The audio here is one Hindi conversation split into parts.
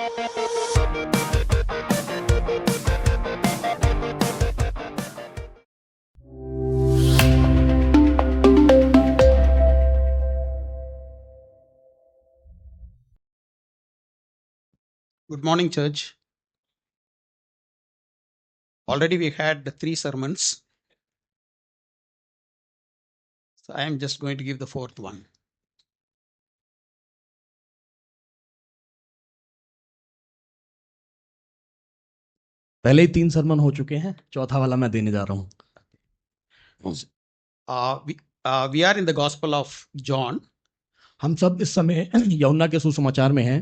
Good morning, church. Already we had 3 sermons. So I am just going to give the 4th one. पहले ही 3 सरमन हो चुके हैं, चौथा वाला मैं देने जा रहा हूँ। We are in the Gospel of John. हम सब इस समय यूहन्ना के सुसमाचार में हैं।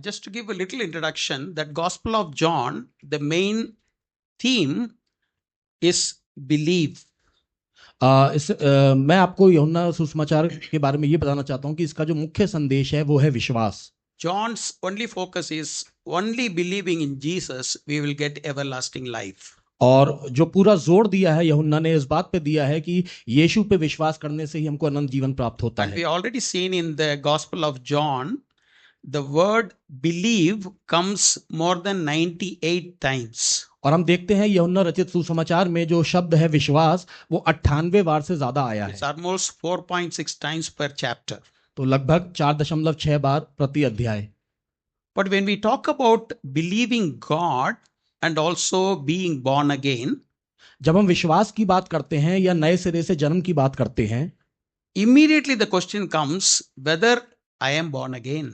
Just to give a little introduction, that Gospel of John, the main theme is believe. मैं आपको यूहन्ना सुसमाचार के बारे में ये बताना चाहता हूँ कि इसका जो मुख्य संदेश है वो है विश्वास। John's only focus is only believing in Jesus, we will get everlasting life. और जो पूरा जोर दिया है यूहन्ना ने इस बात पे दिया है कि यीशु पे विश्वास करने से ही हमको अनंत जीवन प्राप्त होता And है। we already seen in the Gospel of John, the word believe comes more than 98 times. और हम देखते हैं यूहन्ना रचित सुसमाचार में जो शब्द है विश्वास वो 98 बार से ज्यादा आया It's है। almost 4.6 times per chapter. तो लगभग 4.6 बार प्रति अध्याय। But when we talk about believing God and also being born again, जब हम विश्वास की बात करते हैं या नए सिरे से जन्म की बात करते हैं, immediately the question comes whether I am born again,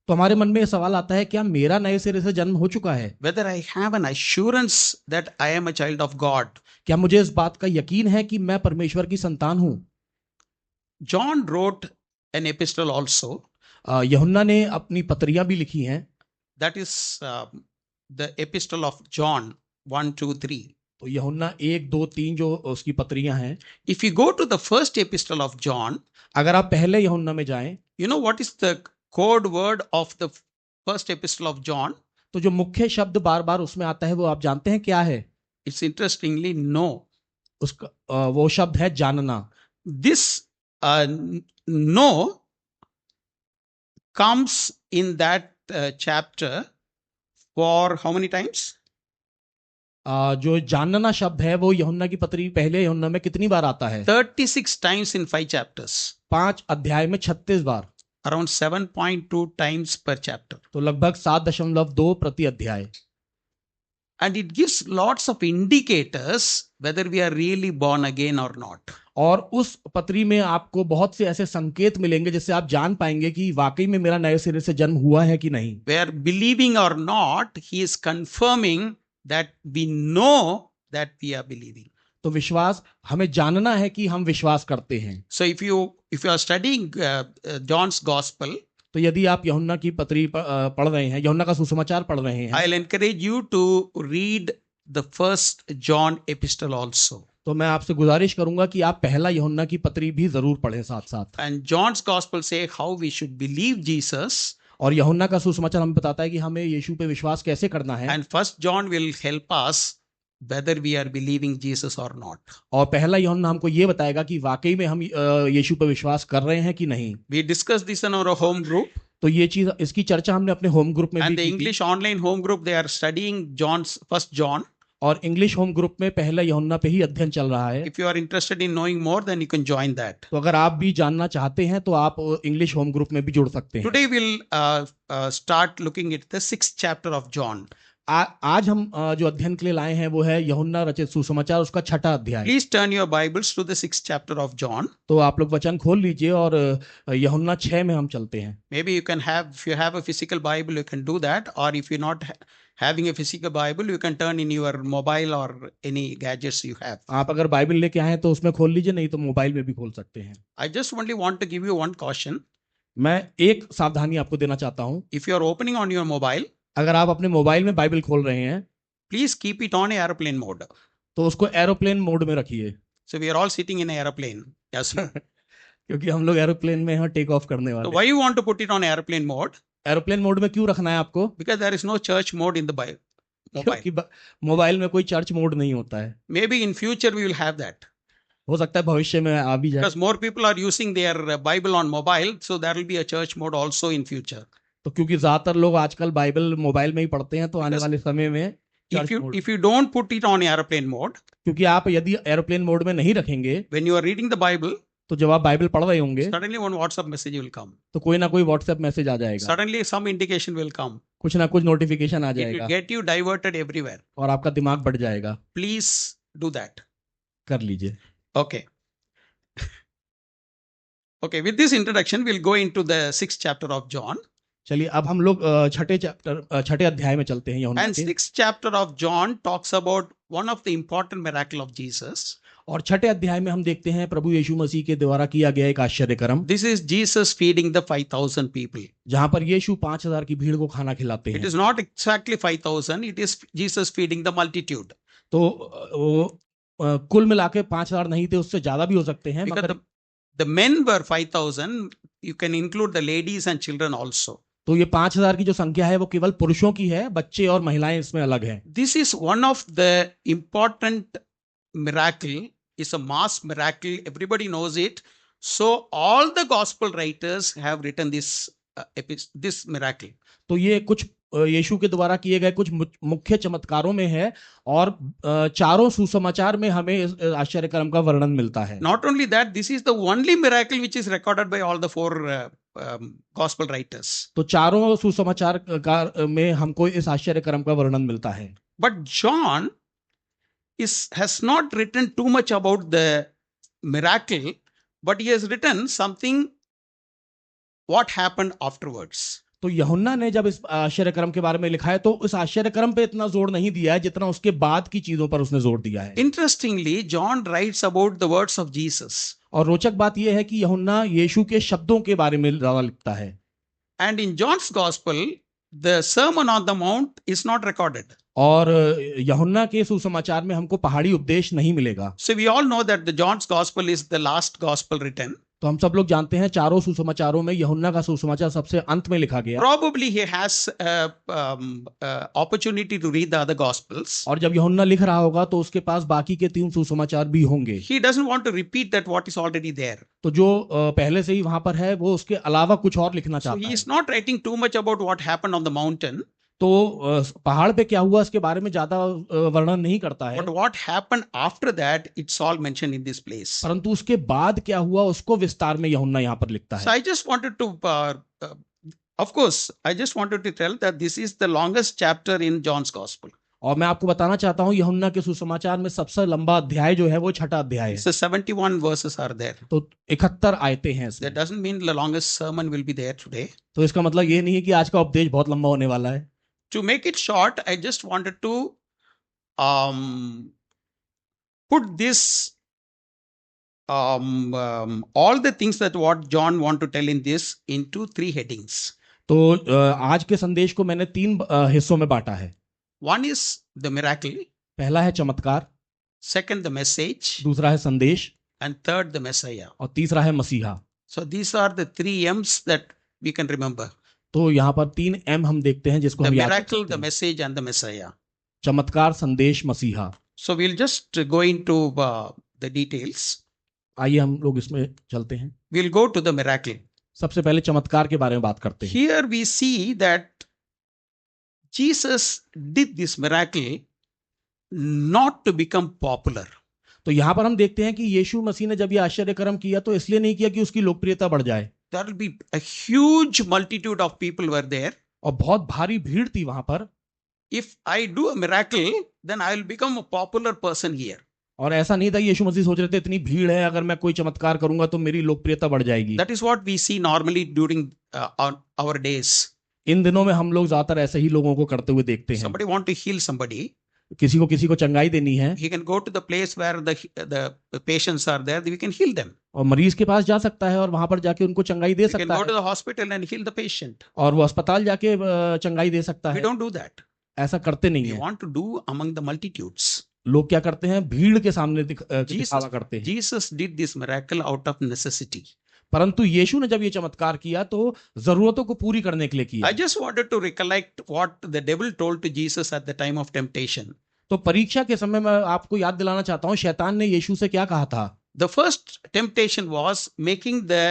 तो हमारे मन में यह सवाल आता है क्या मेरा नए सिरे से जन्म हो चुका है? whether I have an assurance that I am a child of God. क्या मुझे इस बात का यकीन है कि मैं परमेश्वर की संतान हूं? John wrote an epistle also, यूहन्ना ने अपनी पत्रियां भी लिखी हैं। that is the epistle of John 1, 2, 3. तो यूहन्ना 1, 2, 3 जो उसकी पत्रियां हैं। If you go to the first epistle of John, अगर आप पहले यूहन्ना में जाएं, you know what is the code word of the first epistle of John? तो जो मुख्य शब्द बार बार उसमें आता है वो आप जानते हैं क्या है? It's interestingly no. उसका वो शब्द है जानना। This no comes in that chapter for how many times? जो जानना शब्द है वो यूहन्ना की पत्री पहले यूहन्ना में कितनी बार आता है? 36 times in 5 chapters. 5 अध्याय में 36 बार। Around 7.2 times per chapter. तो लगभग 7.2 प्रति अध्याय। And it gives lots of indicators whether we are really born again or not. और उस पत्री में आपको बहुत से ऐसे संकेत मिलेंगे जिससे आप जान पाएंगे कि वाकई में मेरा नए सिरे से जन्म हुआ है कि नहीं। Where believing or not, he is confirming that we know that we are believing. तो विश्वास हमें जानना है कि हम विश्वास करते हैं। So if you are studying John's Gospel, तो यदि आप यूहन्ना की पत्री पढ़ रहे हैं, यूहन्ना का सुसमाचार पढ़ रहे हैं, I'll encourage you to read the first John epistle also. तो मैं आपसे गुजारिश करूंगा कि आप पहला यूहन्ना की पत्री भी जरूर पढ़ें साथ साथ। And John's Gospel say how we should believe Jesus. और यूहन्ना का सुसमाचार हमें बताता है कि हमें यीशु पे विश्वास कैसे करना है। And first John will help us whether we are believing Jesus or not. और पहला यूहन्ना हमको ये बताएगा कि वाकई में हम यीशु पे विश्वास कर रहे हैं कि नहीं। We discussed this in our home group. तो ये चीज इसकी चर्चा हमने अपने होम ग्रुप में And भी the की थी। English online home group, they are studying first John. और इंग्लिश होम ग्रुप में पहला यूहन्ना पे ही अध्ययन चल रहा है। If you are interested in knowing more, then you can join that. तो अगर आप भी जानना चाहते हैं तो आप इंग्लिश होम ग्रुप में भी जुड़ सकते हैं। Today we'll start looking at the 6th chapter of John. आज हम जो अध्ययन के लिए लाए हैं वो है यूहन्ना रचित सुसमाचार उसका 6ठा अध्याय। Please turn your Bibles to the 6th chapter of John. तो आप लोग वचन खोल लीजिए और यूहन्ना 6 में हम चलते हैं। Maybe you can have, if you have a physical Bible, you can do that. Or if you're not having a physical Bible, you can turn in your mobile or any gadgets you have. आप अगर बाइबल लेके आए तो उसमें खोल लीजिए, नहीं तो मोबाइल में भी खोल सकते हैं। I just only want to give you one caution. मैं एक सावधानी आपको देना चाहता हूँ। If you are opening on your mobile, अगर आप अपने मोबाइल में बाइबल खोल रहे हैं please keep it on airplane mode. तो उसको एरोप्लेन मोड में रखिए। So we are all sitting in an airplane. Yes. क्योंकि हम लोग एरोप्लेन में यहाँ टेक ऑफ करने So वाले। why you want to put it on airplane mode? Aeroplane mode में क्यों रखना है आपको? Because there is no church mode in the mobile. क्योंकि मोबाइल में कोई चर्च मोड नहीं होता है। Maybe in future we will have that. हो सकता है भविष्य में आ भी जाए। Because more people are using their Bible on mobile, so there will be a church mode also in future. तो क्योंकि ज्यादातर लोग आजकल बाइबल मोबाइल में ही पढ़ते हैं, तो आने Yes. वाले समय में If church you mode, if you don't put it on airplane mode, क्योंकि आप यदि एरोप्लेन मोड में नहीं रखेंगे when you are reading the Bible, तो जब आप बाइबल पढ़ रहे होंगे suddenly one WhatsApp message will come. तो कोई ना कोई व्हाट्सएप मैसेज आ जाएगा, Suddenly some indication will come. कुछ ना कुछ नोटिफिकेशन आ It will जाएगा get you diverted everywhere. और आपका दिमाग बढ़ जाएगा। Please do that. कर लीजिए। Okay. Okay, with this introduction, we'll go into the 6th chapter of John. चलिए अब हम लोग छठे अध्याय में चलते हैं यूहन्ना And के। 6th chapter of John talks about one of the important miracle of Jesus. और छठे अध्याय में हम देखते हैं प्रभु यीशु मसीह के द्वारा किया गया एक आश्चर्यकर्म, This is Jesus feeding the 5,000 people. जहां पर यीशु 5,000 की भीड़ को खाना खिलाते It हैं। is not exactly 5,000, it is Jesus feeding the multitude. तो कुल मिला के 5,000 नहीं थे, उससे ज्यादा भी हो सकते हैं, Because मगर the men were 5,000, you can include the ladies and children also. तो ये 5,000 की जो संख्या है वो केवल पुरुषों की है, बच्चे और महिलाएं इसमें अलग हैं। This is one of the important miracle, is a mass miracle. Everybody knows it. So all the gospel writers have written this miracle. तो ये कुछ यीशु के द्वारा किए गए कुछ मुख्य चमत्कारों में है और चारों सुसमाचार में हमें इस आश्चर्यकर्म का वर्णन मिलता है। Not only that, this is the only miracle which is recorded by all the four gospel writers. तो चारों सुसमाचार में हमको इस आश्चर्यकर्म का वर्णन मिलता है। But John has not written too much about the miracle, but he has written something what happened afterwards. तो यूहन्ना ने जब इस आश्चर्यकर्म के बारे में लिखा है तो उस आश्चर्यकर्म पे इतना जोर नहीं दिया है जितना उसके बाद की चीजों पर उसने जोर दिया है। Interestingly, John writes about the words of Jesus. और रोचक बात यह है कि यूहन्ना यीशु के शब्दों के बारे में ज्यादा लिखता है। And in John's gospel, the Sermon on the Mount is not recorded. और यूहन्ना के सुसमाचार में हमको पहाड़ी उपदेश नहीं मिलेगा। So we all know that the John's gospel is the last gospel written. तो हम सब लोग जानते हैं चारों सुसमाचारों में यूहन्ना का सुसमाचार सबसे अंत में लिखा गया। Probably he has opportunity to read the other gospels. और जब यूहन्ना लिख रहा होगा तो उसके पास बाकी के 3 सुसमाचार भी होंगे। He doesn't want to repeat that what is already there. तो जो पहले से ही वहां पर है वो उसके अलावा कुछ और लिखना So चाहता he है। is not writing too much about what happened on the mountain. तो पहाड़ पे क्या हुआ इसके बारे में ज्यादा वर्णन नहीं करता है, But what happened after that, it's all mentioned in this place. परंतु उसके बाद क्या हुआ उसको विस्तार में यूहन्ना यहाँ पर लिखता So है। I just wanted to, of course, I just wanted to tell that this is the longest chapter in John's Gospel. और मैं आपको बताना चाहता हूँ यूहन्ना के सुसमाचार में सबसे लंबा अध्याय जो है वो छठा अध्याय है। So 71 verses are there. तो 71 आयतें हैं इसमें। That doesn't mean the longest sermon will be there today. तो इसका मतलब ये नहीं है कि आज का उपदेश बहुत लंबा होने वाला है। To make it short, I just wanted to put this all the things that what John want to tell in this into 3 headings. तो आज के संदेश को मैंने 3 हिस्सों में बांटा है। One is the miracle, पहला है चमत्कार, second the message, दूसरा है संदेश and third the Messiah. और तीसरा है मसीहा। So these are the 3 M's that we can remember. तो यहाँ पर 3 M हम देखते हैं जिसको The हम याद कर miracle, सकते the हैं। message, and the Messiah. चमत्कार, संदेश, मसीहा। So we'll just go into the details. आइए हम लोग इसमें चलते हैं। We'll go to the miracle. सबसे पहले चमत्कार के बारे में बात करते हैं। Here we see that Jesus did this miracle not to become popular. तो यहाँ पर हम देखते हैं कि यीशु मसीह ने जब ये आश्चर्यकर्म किया तो इसलिए नहीं किया कि उसकी लोकप्रियता बढ़ जाए। There will be a huge multitude of people were there. और बहुत भारी भीड़ थी वहां पर। If I do a miracle, then I will become a popular person here. और ऐसा नहीं था यीशु मसीह सोच रहे थे इतनी भीड़ है अगर मैं कोई चमत्कार करूंगा तो मेरी लोकप्रियता बढ़ जाएगी। That is what we see normally during our days. इन दिनों में हम लोग ज्यादातर ऐसे ही लोगों को करते हुए देखते हैं। Somebody want to heal somebody. किसी को चंगाई देनी है, He can go to the place where the patients are there. We can heal them. और मरीज के पास जा सकता है और वहां पर जाके उनको चंगाई दे We can सकता go to है the hospital and heal the patient. और वो अस्पताल जाके चंगाई दे सकता We है। don't do that. ऐसा करते नहीं We है। want to do among the multitudes. लोग क्या करते हैं भीड़ के सामने दिखावा करते हैं। Jesus did this miracle out of necessity. परंतु यीशु ने जब ये चमत्कार किया तो जरूरतों को पूरी करने के लिए किया। I just wanted to recollect what the devil told to Jesus at the time of temptation. तो परीक्षा के समय में आपको याद दिलाना चाहता हूं शैतान ने यीशु से क्या कहा था। The first temptation was making the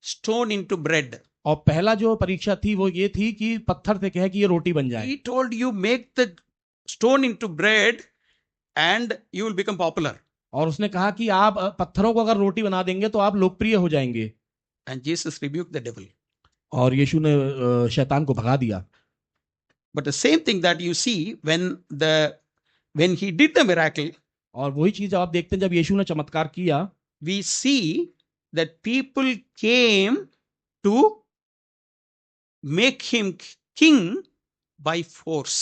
stone into bread. और पहला जो परीक्षा थी वो ये थी कि पत्थर से कहे कि ये रोटी बन जाए। He told you make the stone into bread and you will become popular. और उसने कहा कि आप पत्थरों को अगर रोटी बना देंगे तो आप लोकप्रिय हो जाएंगे। And Jesus rebuked the devil. और यीशु ने शैतान को भगा दिया। But the same thing that you see when he did the miracle, और वही चीज आप देखते हैं जब यीशु ने चमत्कार किया, we see that people came to make him king by force.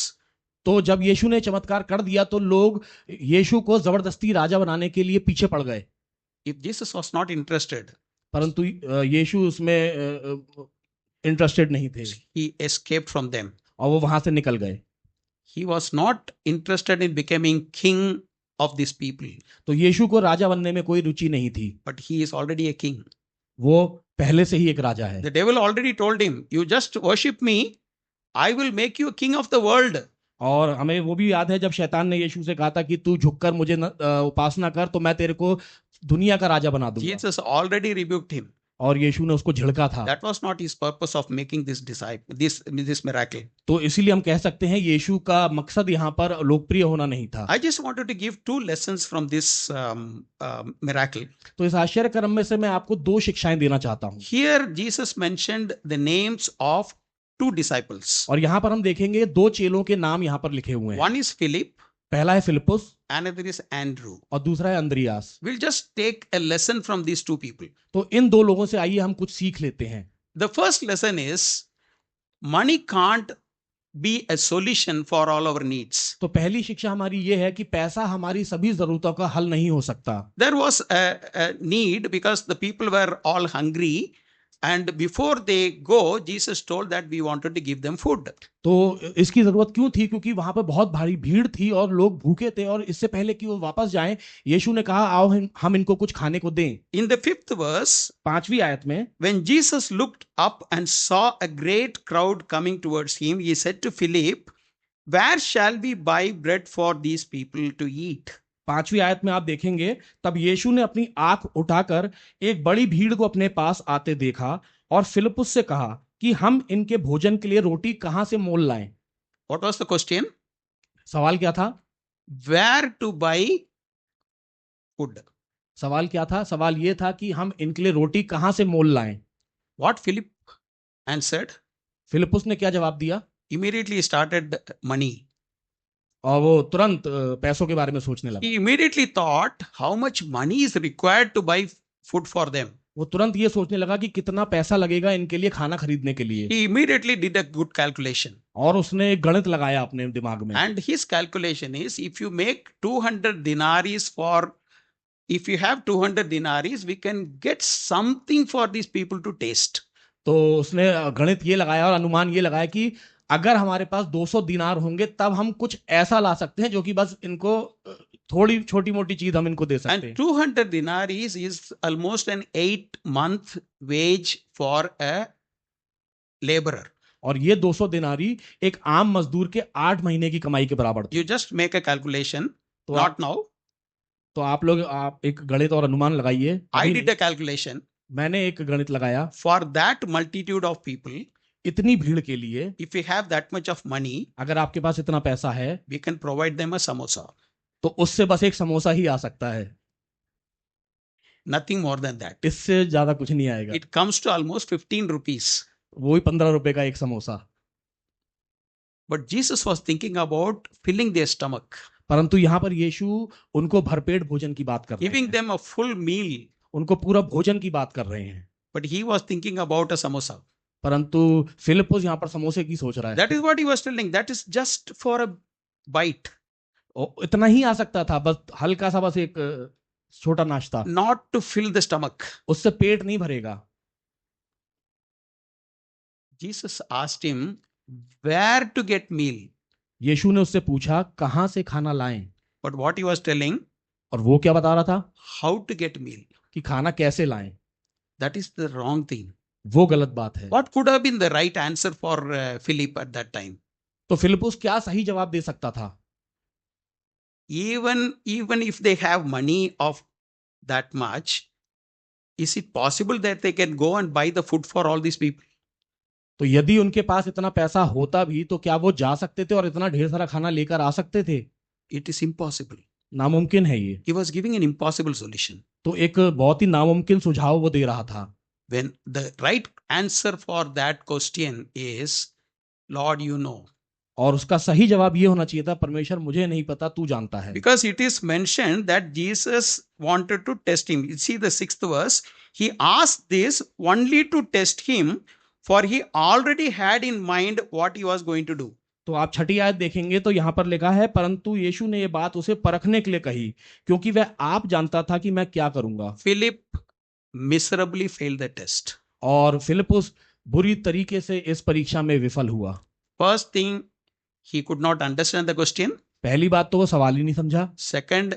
तो जब यीशु ने चमत्कार कर दिया तो लोग यीशु को जबरदस्ती राजा बनाने के लिए पीछे पड़ गए। If Jesus was not interested, परंतु यीशु उसमें इंटरेस्टेड नहीं थे, he escaped from them. और वो वहां से निकल गए। He was not interested in becoming king of these people, तो यीशु को राजा बनने में कोई रुचि नहीं थी। but he is already a king. वो पहले से ही एक राजा है। The devil already told him, you just worship me, I will make you a king of the world. और हमें वो भी याद है जब शैतान ने यीशु से कहा था कि तू झुककर मुझे उपासना कर तो मैं तेरे को दुनिया का राजा बना दूंगा। Jesus already rebuked him. और यीशु ने उसको झिड़का था। That was not his purpose of making this miracle. तो इसीलिए हम कह सकते हैं यीशु का मकसद यहाँ पर लोकप्रिय होना नहीं था। I just wanted to give 2 lessons from this miracle. तो इस आश्चर्य कर्म में से मैं आपको 2 शिक्षाएं देना चाहता हूँ। Here Jesus mentioned the names of 2 disciples. और यहाँ पर हम देखेंगे 2 चेलों के नाम यहाँ पर लिखे हुए हैं। One is Philip, पहला है फिलिपुस, another is Andrew. और दूसरा है Andreas. We'll just take a lesson from these 2 people. तो इन 2 लोगों से आइए हम कुछ सीख लेते हैं। The first lesson is money can't be a solution for all our needs. तो पहली शिक्षा हमारी ये है कि पैसा हमारी सभी जरूरतों का हल नहीं हो सकता। There was a need because the people were all hungry, and before they go, Jesus told that we wanted to give them food. तो इसकी जरूरत क्यों थी? क्योंकि वहां पर बहुत भारी भीड़ थी और लोग भूखे थे, और इससे पहले कि वो वापस जाएं यीशु ने कहा आओ हम इनको कुछ खाने को दें। In the 5th verse, 5वीं आयत में, when Jesus looked up and saw a great crowd coming towards him, he said to Philip, where shall we buy bread for these people to eat? 5वीं आयत में आप देखेंगे तब यीशु ने अपनी आंख उठाकर एक बड़ी भीड़ को अपने पास आते देखा और फिलिपुस से कहा कि हम इनके भोजन के लिए रोटी कहां से मोल लाएं। What was the question? सवाल क्या था? Where to buy food? सवाल क्या था? सवाल यह था कि हम इनके लिए रोटी कहां से मोल लाएं। What Philip answered? फिलिपुस ने क्या जवाब दिया? Immediately started money. और वो तुरंत पैसों के बारे में सोचने लगा। He immediately thought how much money is required to buy food for them. वो तुरंत ये सोचने लगा कि कितना पैसा लगेगा इनके लिए खाना खरीदने के लिए। He immediately did a good calculation. और उसने एक गणित लगाया अपने दिमाग में। And his calculation is, if you make 200 denaries if you have 200 denaries, we can get something for these people to taste. तो उसने गणित ये लगाया और अनुमान ये लगाया कि अगर हमारे पास 200 दिनार होंगे तब हम कुछ ऐसा ला सकते हैं जो कि बस इनको थोड़ी छोटी मोटी चीज हम इनको दे सकते हैं। And 200 denaries is almost an 8-month wage for a laborer. और ये 200 दिनारी एक आम मजदूर के 8 महीने की कमाई के बराबर थी। You just make a calculation. तो Not now. तो आप एक गणित और अनुमान लगाइए। I did a calculation. मैंने एक गणित लगाया। For that multitude of people, इतनी भीड़ के लिए, if we have that much of money, अगर आपके पास इतना पैसा है, we can provide them a samosa. तो उससे बस एक समोसा ही आ सकता है। Nothing more than that. इससे ज्यादा कुछ नहीं आएगा। It comes to almost 15 rupees. वो ही 15 रुपए का एक samosa. But Jesus was thinking about filling their stomach, परंतु यहाँ पर यीशु उनको भरपेट भोजन की बात कर रहे giving हैं। them a full meal. उनको पूरा भोजन की बात कर रहे हैं। But he was thinking about a samosa. परंतु फिलिपुस यहाँ पर समोसे की सोच रहा है। That is what he was telling. That is just for a bite. इतना ही आ सकता था, बस हल्का सा, बस एक छोटा नाश्ता। Not to fill the stomach. उससे पेट नहीं भरेगा। Jesus asked him where to get meal. यीशु ने उससे पूछा कहां से खाना लाएं। But what he was telling, और वो क्या बता रहा था? how to get meal. कि खाना कैसे लाएं। That is the wrong thing. वो गलत बात है। What could have been the right answer for Philip at that time? तो फिलिपुस क्या सही जवाब दे सकता था? Even if they have money of that much, is it possible that they can go and buy the food for all these people? तो यदि उनके पास इतना पैसा होता भी तो क्या वो जा सकते थे और इतना ढेर सारा खाना लेकर आ सकते थे? It is impossible. नामुमकिन है ये। He was giving an impossible solution. तो एक बहुत ही नामुमकिन सुझाव वो दे रहा था। When the right answer for that question is, Lord, you know. और उसका सही जवाब ये होना चाहिए था, परमेश्वर मुझे नहीं पता, तू जानता है। Because it is mentioned that Jesus wanted to test him. You see the 6th verse. He asked this only to test him, for he already had in mind what he was going to do. तो आप छठी आयत देखेंगे तो यहाँ पर लिखा है, परंतु यीशु ने ये बात उसे परखने के लिए कही, क्योंकि वह आप जानता था कि मैं क्या करूंगा। Philip miserably failed the test. और फिलिपुस बुरी तरीके से इस परीक्षा में विफल हुआ। First thing, he could not understand the question. पहली बात तो वो सवाल ही नहीं समझा, Second,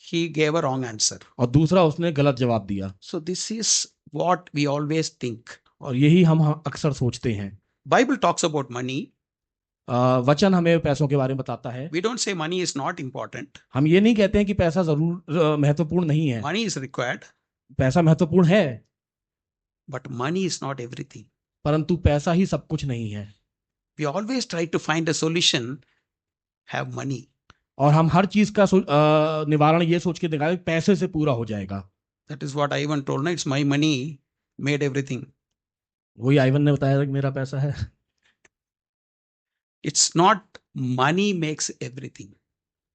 he gave a wrong answer. और दूसरा उसने गलत जवाब दिया। So this is what we always think. और यही हम अक्सर सोचते हैं। Bible talks about money. वचन हमें पैसों के बारे में बताता है। We don't say money is not important. हम ये नहीं कहते हैं कि पैसा जरूर महत्वपूर्ण नहीं है। Money is required, पैसा महत्वपूर्ण है, but money is not everything. परंतु पैसा ही सब कुछ नहीं है। We always try to find a solution, have money. और हम हर चीज का निवारण ये सोच के देखा पैसे से पूरा हो जाएगा। That is what Ivan told. No, it's my money made everything. वही आइवन ने बताया कि मेरा पैसा है। It's not money makes everything.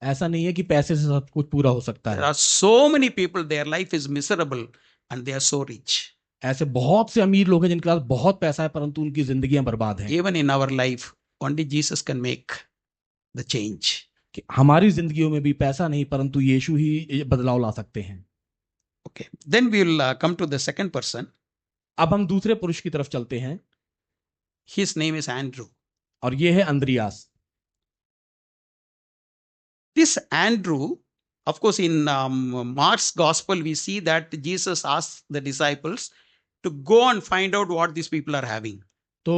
ऐसा नहीं है कि पैसे से सब कुछ पूरा हो सकता There है। are so many people, their life is miserable and they are so rich. ऐसे बहुत से अमीर लोग हैं जिनके पास बहुत पैसा है परंतु उनकी जिंदगियां बर्बाद हैं। Even in our life, only Jesus can make the change. कि हमारी जिंदगियों में भी पैसा नहीं परंतु यीशु ही बदलाव ला सकते हैं। Okay. Then we will come to the second person. अब हम दूसरे पुरुष की तरफ चलते हैं, His name is Andrew. और ये है Andreas. This Andrew, of course, in Mark's gospel, we see that Jesus asked the disciples to go and find out what these people are having. तो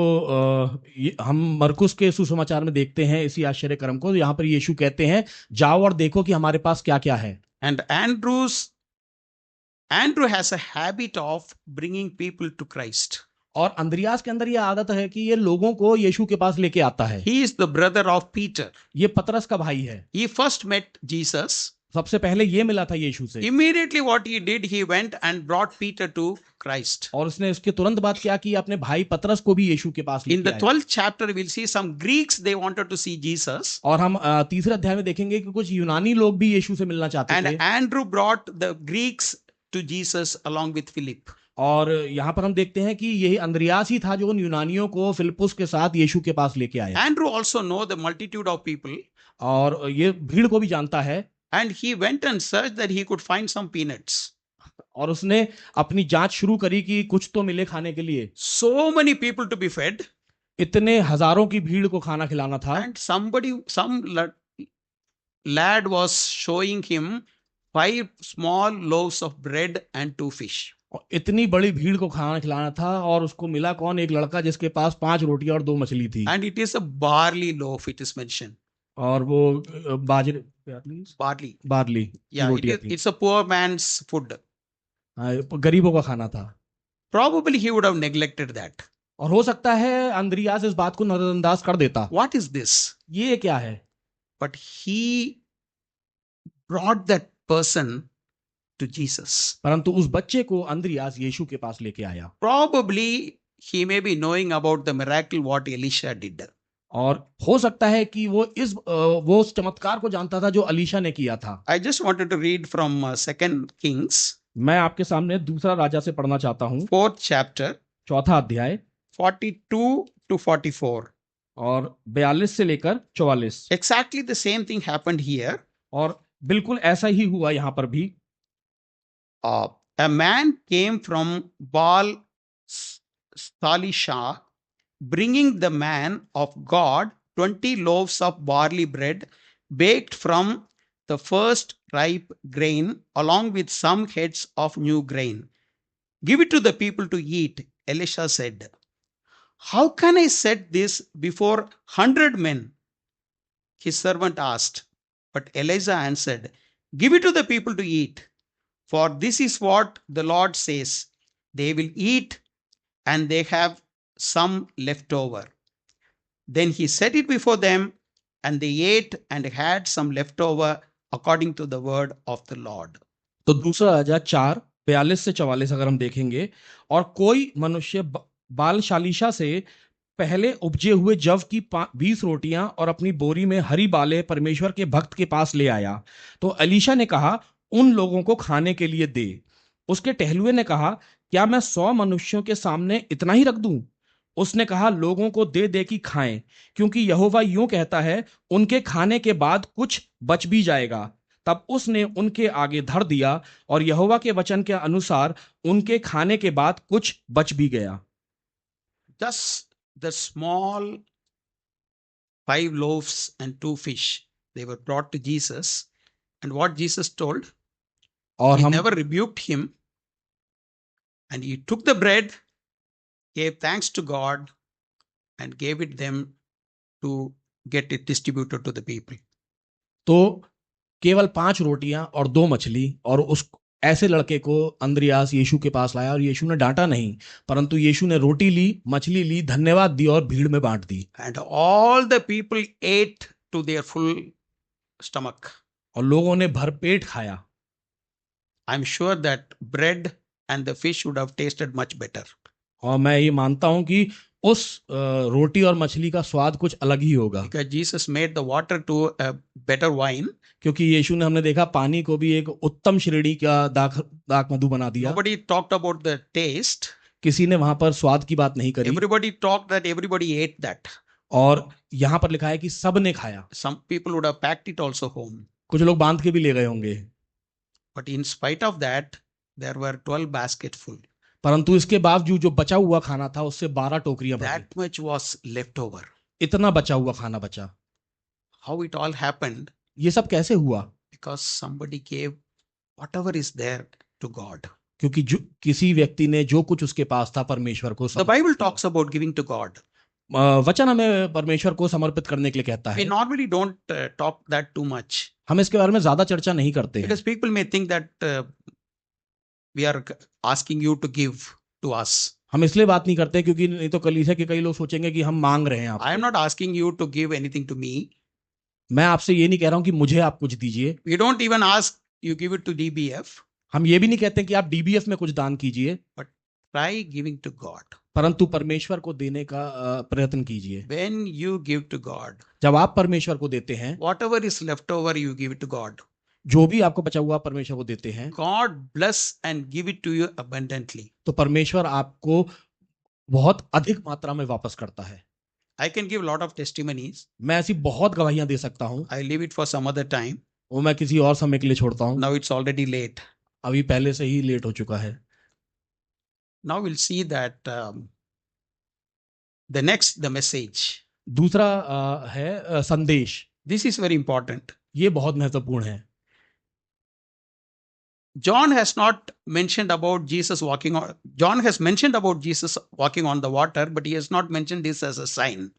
हम मरकुस के सुसमाचार में देखते हैं इसी आश्चर्य कर्म को। यहाँ पर यीशु कहते हैं जाओ और देखो कि हमारे पास क्या क्या है। And Andrew has a habit of bringing people to Christ. और अंद्रियास के अंदर ये आदत है कि ये लोगों को यीशु के पास लेके आता है। He is the brother of Peter. ये पतरस का भाई है। He first met Jesus. सबसे पहले ये मिला था यीशु से। Immediately what he did, he went and brought Peter to Christ. और उसने उसके तुरंत बाद क्या किया, अपने भाई पतरस को भी यीशु के पास In लेके the आया। 12th chapter, we'll see some Greeks, they wanted to see Jesus. और हम तीसरे अध्याय में देखेंगे कि कुछ यूनानी लोग भी यीशु से मिलना चाहते And थे। Andrew brought the Greeks to Jesus along with Philip. और यहाँ पर हम देखते हैं कि यही अंद्रियास ही था जो उन यूनानियों को फिलिपुस के साथ यीशु के पास लेके आया। Andrew also know the multitude of people. और ये भीड़ को भी जानता है। And he went and searched that he could find some peanuts. और उसने अपनी जांच शुरू करी कि कुछ तो मिले खाने के लिए। So many people to be fed. इतने हजारों की भीड़ को खाना खिलाना था। And some lad was showing him 5 small loaves of bread and 2 fish. और इतनी बड़ी भीड़ को खाना खिलाना था और उसको मिला कौन, एक लड़का जिसके पास 5 रोटियां और 2 मछली थी। And it is a barley loaf, it is mentioned. और वो बाजरे बार्ली Yeah, रोटियां थी। it's a poor man's food. गरीबों का खाना था। Probably he would have neglected that. और हो सकता है अंद्रियास इस बात को नजरअंदाज कर देता। What is this? ये क्या है? But he brought that person to Jesus. परंतु उस बच्चे को अंद्रियास यीशु के पास लेके आया। Probably he may be knowing about the miracle what Elisha did. और हो सकता है कि वो उस चमत्कार को जानता था जो अलीशा ने किया था। I just wanted to read from 2 Kings. मैं आपके सामने दूसरा राजा से पढ़ना चाहता हूँ। 4th chapter. चौथा अध्याय 42 to 44. और 42 से लेकर 44। Exactly the same thing happened here. और बिल्कुल ऐसा ही हुआ यहाँ पर भी। A man came from Baal Salisha, bringing the man of God 20 loaves of barley bread baked from the first ripe grain, along with some heads of new grain. Give it to the people to eat. Elisha said, How can I set this before 100 men? His servant asked. But Elijah answered, Give it to the people to eat. For this is what the Lord says, they will eat and they have some left over. Then he set it before them, and they ate and had some left over according to the word of the Lord. तो दूसरा राजा 4:42 से 44 अगर हम देखेंगे, और कोई मनुष्य बाल शालीशा से पहले उपजे हुए जव की 20 रोटियां और अपनी बोरी में हरी बालें परमेश्वर के भक्त के पास ले आया। तो अलीशा ने कहा, उन लोगों को खाने के लिए दे। उसके टहलुए ने कहा, क्या मैं 100 मनुष्यों के सामने इतना ही रख दूं? उसने कहा, लोगों को दे दे कि खाएं, क्योंकि यहोवा यूं कहता है, उनके खाने के बाद कुछ बच भी जाएगा। तब उसने उनके आगे धर दिया, और यहोवा के वचन के अनुसार उनके खाने के बाद कुछ बच भी गया। Thus the small 5 loaves and 2 fish, they were brought to Jesus, and what Jesus told, और he हम never rebuked him, and he took the bread, gave thanks to God, and gave it them to get it distributed to the people. तो केवल 5 रोटियां और 2 मछली, और उस ऐसे लड़के को अंद्रियास यीशु के पास लाया, और यीशु ने डांटा नहीं, परंतु यीशु ने रोटी ली, मछली ली, धन्यवाद दी और भीड़ में बांट दी। And all the people ate to their full stomach. और लोगों ने भरपेट खाया। I'm sure that bread and the fish would have tasted much better. और मैं ये मानता हूं कि उस रोटी और मछली का स्वाद कुछ अलग ही होगा, Because Jesus made the water to a better wine. क्योंकि यीशु ने, हमने देखा, पानी को भी एक उत्तम श्रेणी का दाख मधु बना दिया। Nobody talked about the taste. किसी ने वहां पर स्वाद की बात नहीं करी, Everybody talked that everybody ate that. और यहाँ पर लिखा है कि सब ने खाया। Some people would have packed it also home. कुछ लोग बांध के भी ले गए होंगे, But in spite of that, there were 12 baskets full. परंतु इसके बावजूद जो बचा हुआ खाना था उससे 12 टोकरियां भरी। That much was left over. इतना बचा हुआ खाना बचा। How it all happened? ये सब कैसे हुआ? Because somebody gave whatever is there to God. क्योंकि जो किसी व्यक्ति ने जो कुछ उसके पास था परमेश्वर को The Bible talks about giving to God. वचन हमें परमेश्वर को समर्पित करने के लिए कहता We है। normally don't talk that too much. हम इसके बारे में ज्यादा चर्चा नहीं करते हैं, Because people may think that we are asking you to give to us. हम इसलिए बात नहीं करते क्योंकि नहीं तो कलीसिया के कई लोग सोचेंगे कि हम मांग रहे हैं I आपसे। am not asking you to give anything to me. मैं आपसे ये नहीं कह रहा हूं कि मुझे आप कुछ दीजिए। We don't even ask you give it to DBF. हम ये भी नहीं कहते कि आप डीबीएफ में कुछ दान कीजिए, Try giving to God. परंतु परमेश्वर को देने का प्रयत्न कीजिए। When you give to God, जब आप परमेश्वर को देते हैं, whatever is left over, you give it to God. जो भी आपको बचा हुआ परमेश्वर को देते हैं, God bless and give it to you abundantly. तो परमेश्वर आपको बहुत अधिक मात्रा में वापस करता है। I can give a lot of testimonies. मैं ऐसी बहुत गवाहियां दे सकता हूं, I leave it for some other time. वो मैं किसी और समय के लिए छोड़ता हूं। Now it's already late. अभी पहले से ही लेट हो चुका है। Now we'll see that the message. दूसरा है संदेश। This is very important. ये बहुत महत्वपूर्ण है। John has not mentioned about Jesus walking on. John has mentioned about Jesus walking on the water, but he has not mentioned this as a sign.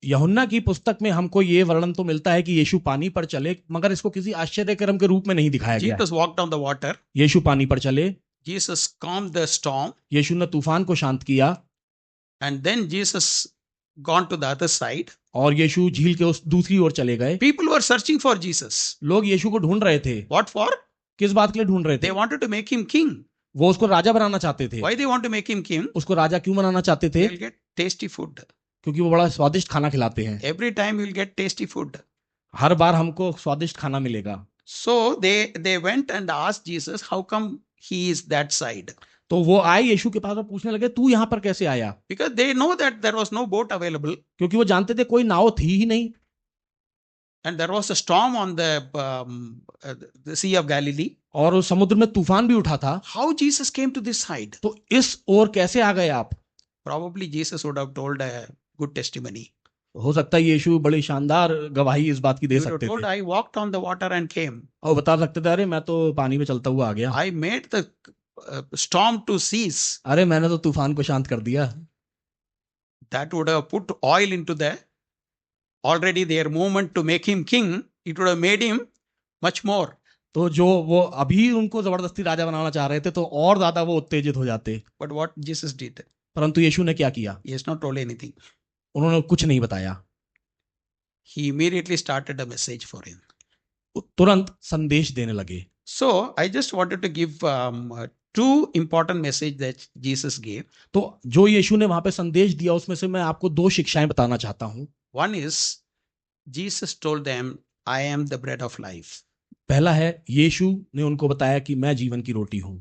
यूहन्ना की पुस्तक में हमको ये वर्णन तो मिलता है कि यीशु पानी पर चले, मगर इसको किसी आश्चर्यक्रम के रूप में नहीं दिखाया गया। Jesus walked on the water. यीशु पानी पर चले, Jesus calmed the storm, यीशु ने तूफान को शांत किया, and then Jesus gone to the other side. और यीशु झील के उस दूसरी ओर चले गए। People were searching for Jesus. लोग यीशु को ढूंढ रहे थे। What for? किस बात के लिए ढूंढ रहे थे? They wanted to make him king. वो उसको राजा बनाना चाहते थे। Why they want to make him king? उसको राजा क्यों बनाना चाहते थे? You'll get tasty food. क्योंकि वो बड़ा स्वादिष्ट खाना खिलाते हैं। Every time you'll get tasty food. हर बार हमको स्वादिष्ट खाना मिलेगा। So they went and asked Jesus, how come he is that side? तो वो आए यीशु के पास और पूछने लगे, तू यहाँ पर कैसे आया? Because they know that there was no boat available. क्योंकि वो जानते थे कोई नाव थी ही नहीं, And there was a storm on the Sea of Galilee. और उस समुद्र में तूफान भी उठा था। How Jesus came to this side? तो इस ओर कैसे आ गए आप? Probably Jesus would have told a good testimony. हो सकता है यीशु बड़ी शानदार गवाही इस बात की दे He would have सकते told, थे, I walked on the water and came. और बता सकते थे, अरे मैं तो पानी में चलता हुआ आ गया, I made the storm to cease. अरे मैंने तो तूफान को शांत कर दिया। That would have put oil into the already their movement to make him king. It would have made him much more. तो जो वो अभी उनको जबरदस्ती राजा बनाना चाह रहे थे, तो और ज्यादा वो उत्तेजित हो जाते। But what Jesus did? परंतु यीशु ने क्या किया? He has not told anything. उन्होंने कुछ नहीं बताया। He immediately started a message for him. वो तुरंत संदेश देने लगे। So I just wanted to give two important messages that Jesus gave. तो जो यीशु ने वहां पे संदेश दिया उसमें से मैं आपको 2 शिक्षाएं बताना चाहता हूं। One is Jesus told them, I am the bread of life. पहला है, यीशु ने उनको बताया कि मैं जीवन की रोटी हूं।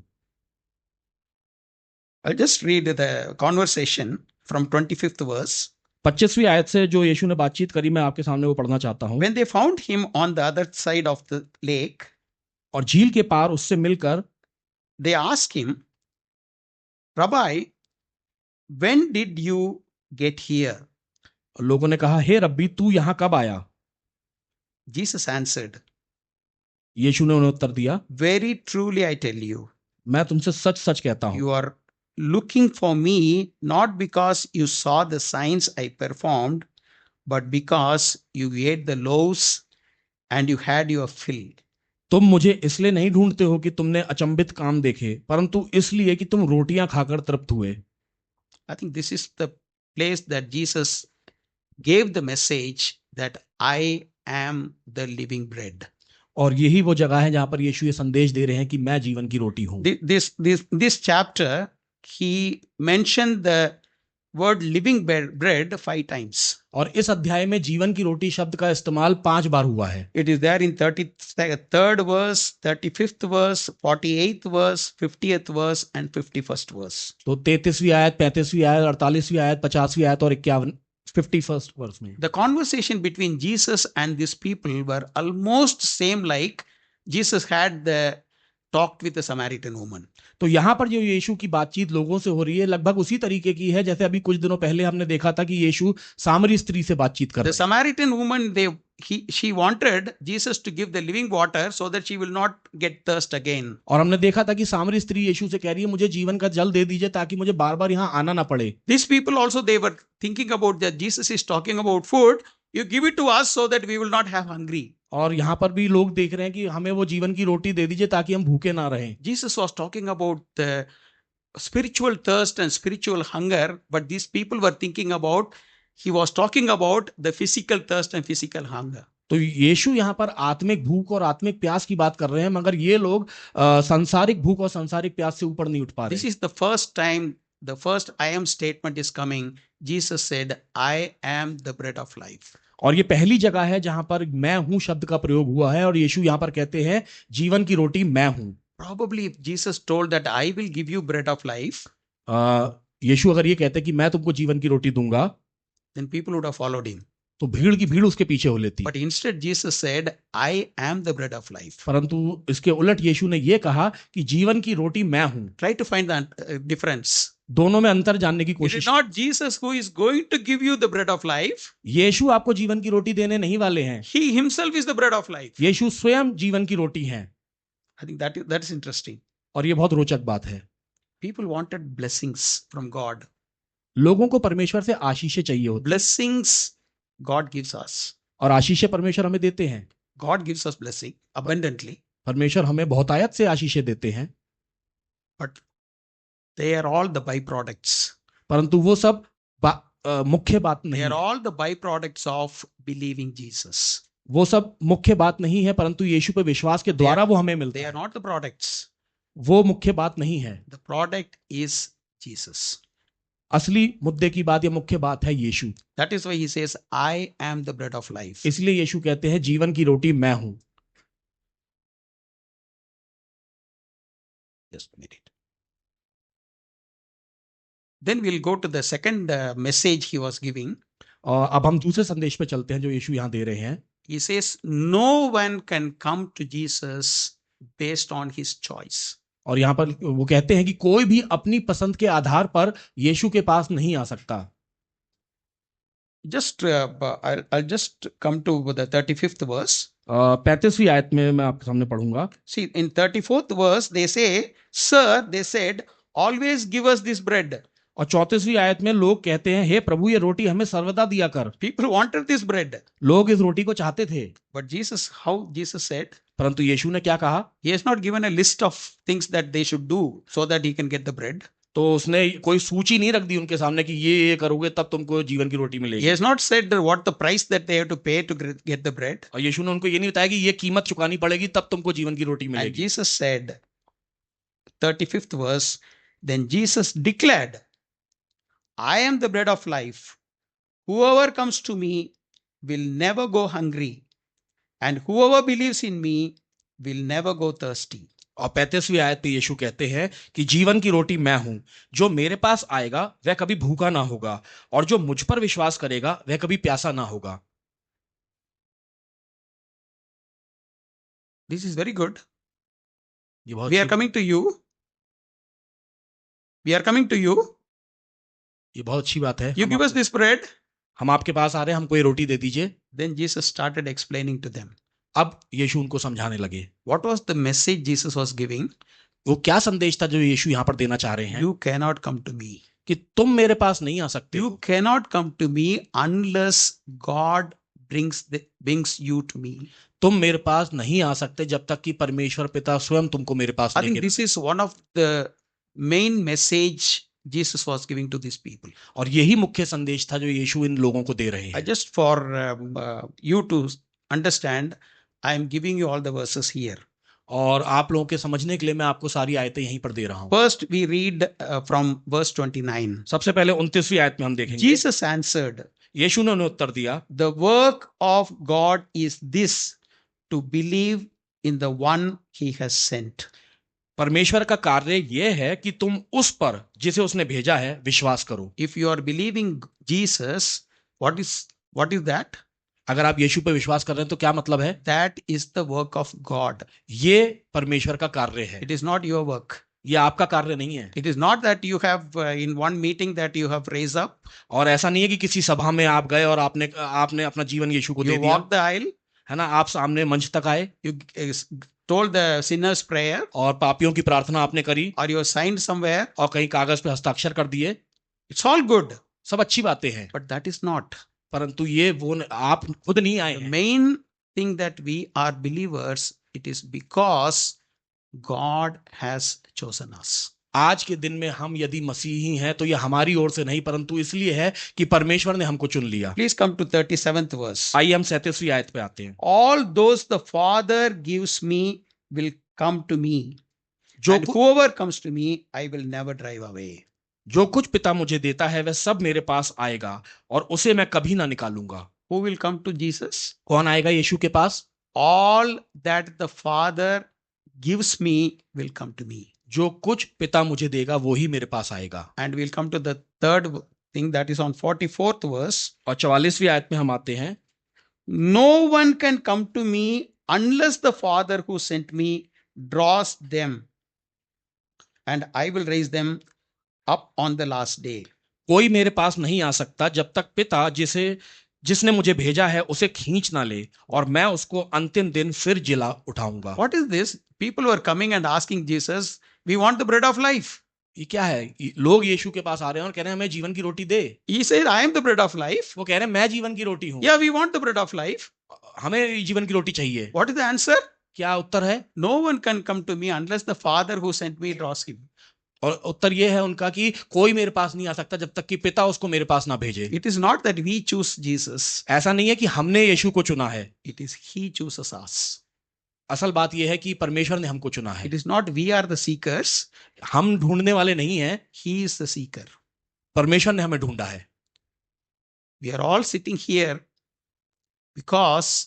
I'll just read the conversation from 25th verse. 25वीं आयत से जो यीशु ने बातचीत करी मैं आपके सामने वो पढ़ना चाहता हूं। When they found him on the other side of the lake, और झील के पार उससे मिलकर they asked him, Rabbi, when did you get here? लोगों ने कहा, हे रब्बी तू यहां कब आया? Jesus answered, यीशु ने उन्हें उत्तर दिया, Very truly I tell you, मैं तुमसे सच सच कहता हूं, you are looking for me not because you saw the signs I performed, but because you ate the loaves and you had your fill. तुम मुझे इसलिए नहीं ढूंढते हो कि तुमने अचंभित काम देखे, परंतु इसलिए कि तुम रोटियां खाकर तृप्त हुए। I think this is the place that Jesus gave the message that I am the living bread. और यही वो जगह है जहां पर यीशु ये संदेश दे रहे हैं कि मैं जीवन की रोटी हूं। This chapter, he mentioned the word living bread 5 times. और इस अध्याय में जीवन की रोटी शब्द का इस्तेमाल 5 बार हुआ है। It is there in 33rd verse, 35th verse, 48th verse, 50th verse and 51st verse. तो 33वीं आयत, 35वीं आयत, 48वीं आयत, 50वीं आयत और 51st वर्स में। The conversation between Jesus and these people were almost same like Jesus had the talked with the Samaritan woman. तो यहाँ पर जो यीशु की बातचीत लोगों से हो रही है लगभग उसी तरीके की है जैसे अभी कुछ दिनों पहले हमने देखा था कि यीशु सामरी स्त्री से बातचीत कर The रहे हैं। Samaritan woman, she wanted Jesus to give the living water so that she will not get thirst again. और हमने देखा था कि सामरी स्त्री यीशु से कह रही है मुझे जीवन का जल दे दीजिए ताकि मुझे बार बार यहाँ आना ना पड़े। These people also, they were thinking about that Jesus is talking about food. You give it to us so that we will not have hungry. और यहाँ पर भी लोग देख रहे हैं कि हमें वो जीवन की रोटी दे दीजिए ताकि हम भूखे ना रहें। Jesus was talking about the spiritual thirst and spiritual hunger, but these people were thinking about, he was talking about the physical thirst and physical hunger. तो यीशु यहाँ पर आत्मिक भूख और आत्मिक प्यास की बात कर रहे हैं मगर ये लोग सांसारिक भूख और सांसारिक प्यास से ऊपर नहीं उठ पा रहे। This is the first time, the first I am statement is coming. Jesus said, I am the bread of life. और ये पहली जगह है जहां पर मैं हूं शब्द का प्रयोग हुआ है और यीशु यहाँ पर कहते हैं जीवन की रोटी मैं हूं। Probably if Jesus told that I will give you bread of life, यीशु अगर ये कहते कि मैं तुमको जीवन की रोटी दूंगा, then people would have followed him. तो भीड़ की भीड़ उसके पीछे हो लेती। But instead Jesus said, I am the bread of life. परंतु इसके उलट यीशु ने ये कहा कि जीवन की रोटी मैं हूं। Try to find the difference. दोनों में अंतर जानने की It is कोशिश। not Jesus who is going to give you the bread of life. यीशु आपको जीवन की रोटी देने नहीं वाले हैं। He himself is the bread of life. यीशु स्वयं जीवन की रोटी हैं। I think that is interesting. और ये बहुत रोचक बात है। People wanted blessings from God. लोगों को परमेश्वर से आशीषें चाहिए होती। Blessings God gives us. और आशीषें परमेश्वर हमें देते हैं। God gives us blessing abundantly. परमेश्वर हमें बहुतायत से आशीषें देते हैं। But they are all the byproducts. परंतु वो सब मुख्य बात They नहीं are है। all the byproducts of believing Jesus. वो सब मुख्य बात नहीं है परंतु यीशु पे विश्वास के द्वारा वो हमें मिलता They are है। not the products. वो मुख्य बात नहीं है। The product is Jesus. असली मुद्दे की बात या मुख्य बात है यीशु। That is why he says, I am the bread of life. इसलिए यीशु कहते हैं जीवन की रोटी मैं हूं। Just a minute. Then we'll go to the second message he was giving. और अब हम दूसरे संदेश पे चलते हैं जो यीशु यहाँ दे रहे हैं। He says, no one can come to Jesus based on his choice. और यहाँ पर वो कहते हैं कि कोई भी अपनी पसंद के आधार पर यीशु के पास नहीं आ सकता। Just I'll just come to the 35th verse. 35वीं आयत में मैं आपके सामने पढ़ूंगा। See, in 34th verse, they say, Sir, they said, always give us this bread. और 34वीं आयत में लोग कहते हैं हे प्रभु ये रोटी हमें सर्वदा दिया कर। People wanted this bread. लोग इस रोटी को चाहते थे। But Jesus, how Jesus said, परंतु यीशु ने क्या कहा? he has not given a list of things that they should do so that he can get the bread. तो उसने कोई सूची नहीं रख दी उनके सामने कि ये करोगे तब तुमको जीवन की रोटी He मिलेगी। has not said what the price that they have to pay to get the bread. और यीशु ने उनको ये नहीं बताया कि ये कीमत चुकानी पड़ेगी तब तुमको जीवन की रोटी And मिलेगी। Jesus said, 35th verse, then Jesus declared, I am the bread of life. Whoever comes to me will never go hungry, and whoever believes in me will never go thirsty. और 35वीं आयत पे यीशु कहते हैं कि जीवन की रोटी मैं हूं, जो मेरे पास आएगा वह कभी भूखा ना होगा, और जो मुझ पर विश्वास करेगा वह कभी प्यासा ना होगा। This is very good. ये बहुत We are अच्छी- coming to you. We are coming to you. ये बहुत अच्छी बात है। You give us this bread. हम आपके पास आ रहे हैं, हमको ये रोटी दे दीजिए। Then Jesus started explaining to them. अब यीशु उनको समझाने लगे। What was the message Jesus was giving? वो क्या संदेश था जो यीशु यहाँ पर देना चाह रहे हैं? You cannot come to me. कि तुम मेरे पास नहीं आ सकते You हो। cannot come to me unless God brings you to me. तुम मेरे पास नहीं आ सकते जब तक कि परमेश्वर पिता स्वयं तुमको मेरे पास I think लेके। this is one of the main message Jesus was giving to these people. और यही मुख्य संदेश था जो यीशु इन लोगों को दे रहे हैं। Just for you to understand, I am giving you all the verses here. और आप लोगों के समझने के लिए मैं आपको सारी आयतें यहीं पर दे रहा हूं। First, we read from verse 29. सबसे पहले 29वीं आयत में हम देखेंगे। Jesus answered, यीशु ने उन्हें उत्तर दिया, the work of God is this, to believe in the one he has sent. परमेश्वर का कार्य यह है कि तुम उस पर जिसे उसने भेजा है विश्वास करो। If you are believing Jesus, what is that? अगर आप यीशु पर विश्वास कर रहे हैं तो क्या मतलब है? That is the work of God. ये परमेश्वर का कार्य है, It is not your work. ये आपका कार्य नहीं है। It is not that you have in one meeting that you have raised up. और ऐसा नहीं है कि किसी सभा में आप गए और आपने अपना जीवन यीशु को दे You दिया, walked the aisle. है ना? आप सामने मंच तक आए You told the sinner's prayer, और पापियों की प्रार्थना आपने करी or you signed somewhere. और कहीं कागज पे हस्ताक्षर कर दिए। It's all good, सब अच्छी बातें हैं, but that is not. परंतु ये वो आप खुद नहीं आए The हैं। main thing that we are believers, it is because God has chosen us. आज के दिन में हम यदि मसीही हैं तो ये हमारी ओर से नहीं, परंतु इसलिए है कि परमेश्वर ने हमको चुन लिया। Please come to 37th verse. आइए हम 37वीं आयत पे आते हैं। All those the Father gives me will come to me. जो And whoever comes to me, I will never drive away. जो कुछ पिता मुझे देता है वह सब मेरे पास आएगा और उसे मैं कभी ना निकालूंगा। Who will come to Jesus? कौन आएगा यीशु के पास? All that the Father gives me will come to me. जो कुछ पिता मुझे देगा वो ही मेरे पास आएगा। And we'll come to the third thing, that is on 44th verse. और 44वीं आयत में हम आते हैं। No one can come to me unless the Father who sent me draws them, and I will raise them up on the last day. कोई मेरे पास नहीं आ सकता जब तक पिता जिसने मुझे भेजा है उसे खींच ना ले, और मैं उसको अंतिम दिन फिर जिला उठाऊंगा। What is this? People were coming and asking Jesus, we want the bread of life. ये क्या है? लोग यीशु के पास आ रहे हैं और कह रहे हैं हमें जीवन की रोटी दे। He said, I am the bread of life. वो कह रहे हैं मैं जीवन की रोटी हूँ। Yeah, we want the bread of life. हमें जीवन की रोटी चाहिए। What is the answer? क्या उत्तर है? No one can come to me unless the Father who sent me draws him. और उत्तर ये है उनका कि कोई मेरे पास नहीं आ सकता जब तक कि पिता उसको मेरे पास ना भेजे। It is not that we choose Jesus. ऐसा नहीं है कि हमने यीशु को चुना है, It is He chooses us. असल बात यह है कि परमेश्वर ने हमको चुना है। It is not we are the seekers. हम ढूंढने वाले नहीं हैं, He is the seeker. परमेश्वर ने हमें ढूंढा है। We are all sitting here because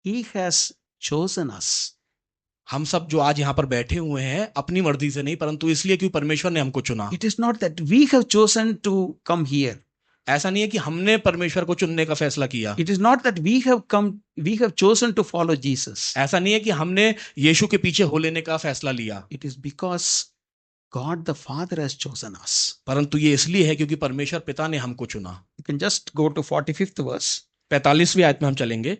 He has chosen us. हम सब जो आज यहाँ पर बैठे हुए हैं अपनी मर्जी से नहीं, परंतु इसलिए कि परमेश्वर ने हमको चुना। It is not that we have chosen to come here. ऐसा नहीं है कि हमने परमेश्वर को चुनने का फैसला किया। It is not that we have chosen to follow Jesus. ऐसा नहीं है कि हमने यीशु के पीछे हो लेने का फैसला लिया, It is because God the Father has chosen us. परंतु ये इसलिए है क्योंकि परमेश्वर पिता ने हमको चुना। You can just go to 45th verse. 45वीं आयत में हम चलेंगे।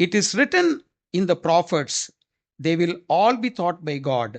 It is written in the prophets, they will all be taught by God.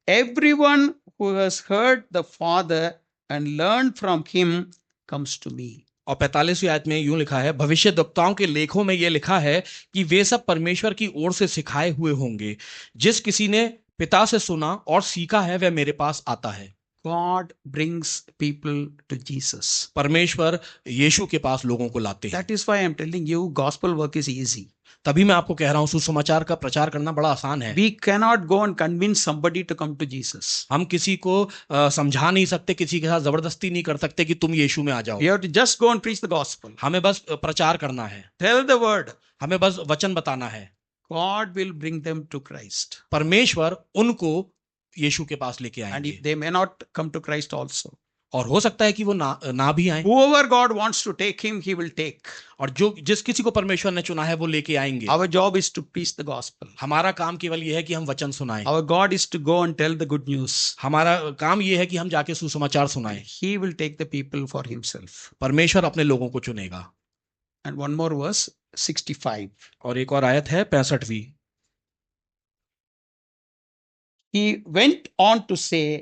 Everyone who has heard the Father and learned from him comes to me. और 45वीं आयत में यूं लिखा है, भविष्यद्वक्ताओं के लेखों में यह लिखा है कि वे सब परमेश्वर की ओर से सिखाए हुए होंगे। जिस किसी ने पिता से सुना और सीखा है वह मेरे पास आता है। God brings people to Jesus. परमेश्वर यीशु के पास लोगों को लाते हैं। That is why I'm telling you, gospel work is easy. तभी मैं आपको कह रहा हूं सुसमाचार का प्रचार करना बड़ा आसान है। We cannot go and convince somebody to come to Jesus. हम किसी को समझा नहीं सकते, किसी के साथ जबरदस्ती नहीं कर सकते कि तुम यीशु में आ जाओ। We have to just go and preach the gospel. हमें बस प्रचार करना है, Tell the word. हमें बस वचन बताना है। God will bring them to Christ. परमेश्वर उनको यीशु के पास लेके And आएंगे। if they may not come to Christ also. और हो सकता है कि वो ना भी आए। Whoever God wants to take him, he will take. और जिस किसी को परमेश्वर ने चुना है वो लेके आएंगे। Our job is to preach the gospel. हमारा काम केवल ये है कि हम वचन सुनाएं। Our God is to go and tell the good news. हमारा काम ये है कि हम जाके सुसमाचार सुनाएं। He will take the people for himself. परमेश्वर अपने लोगों को चुनेगा। And one more verse, 65. और एक और आयत है 65वीं। He went on to say,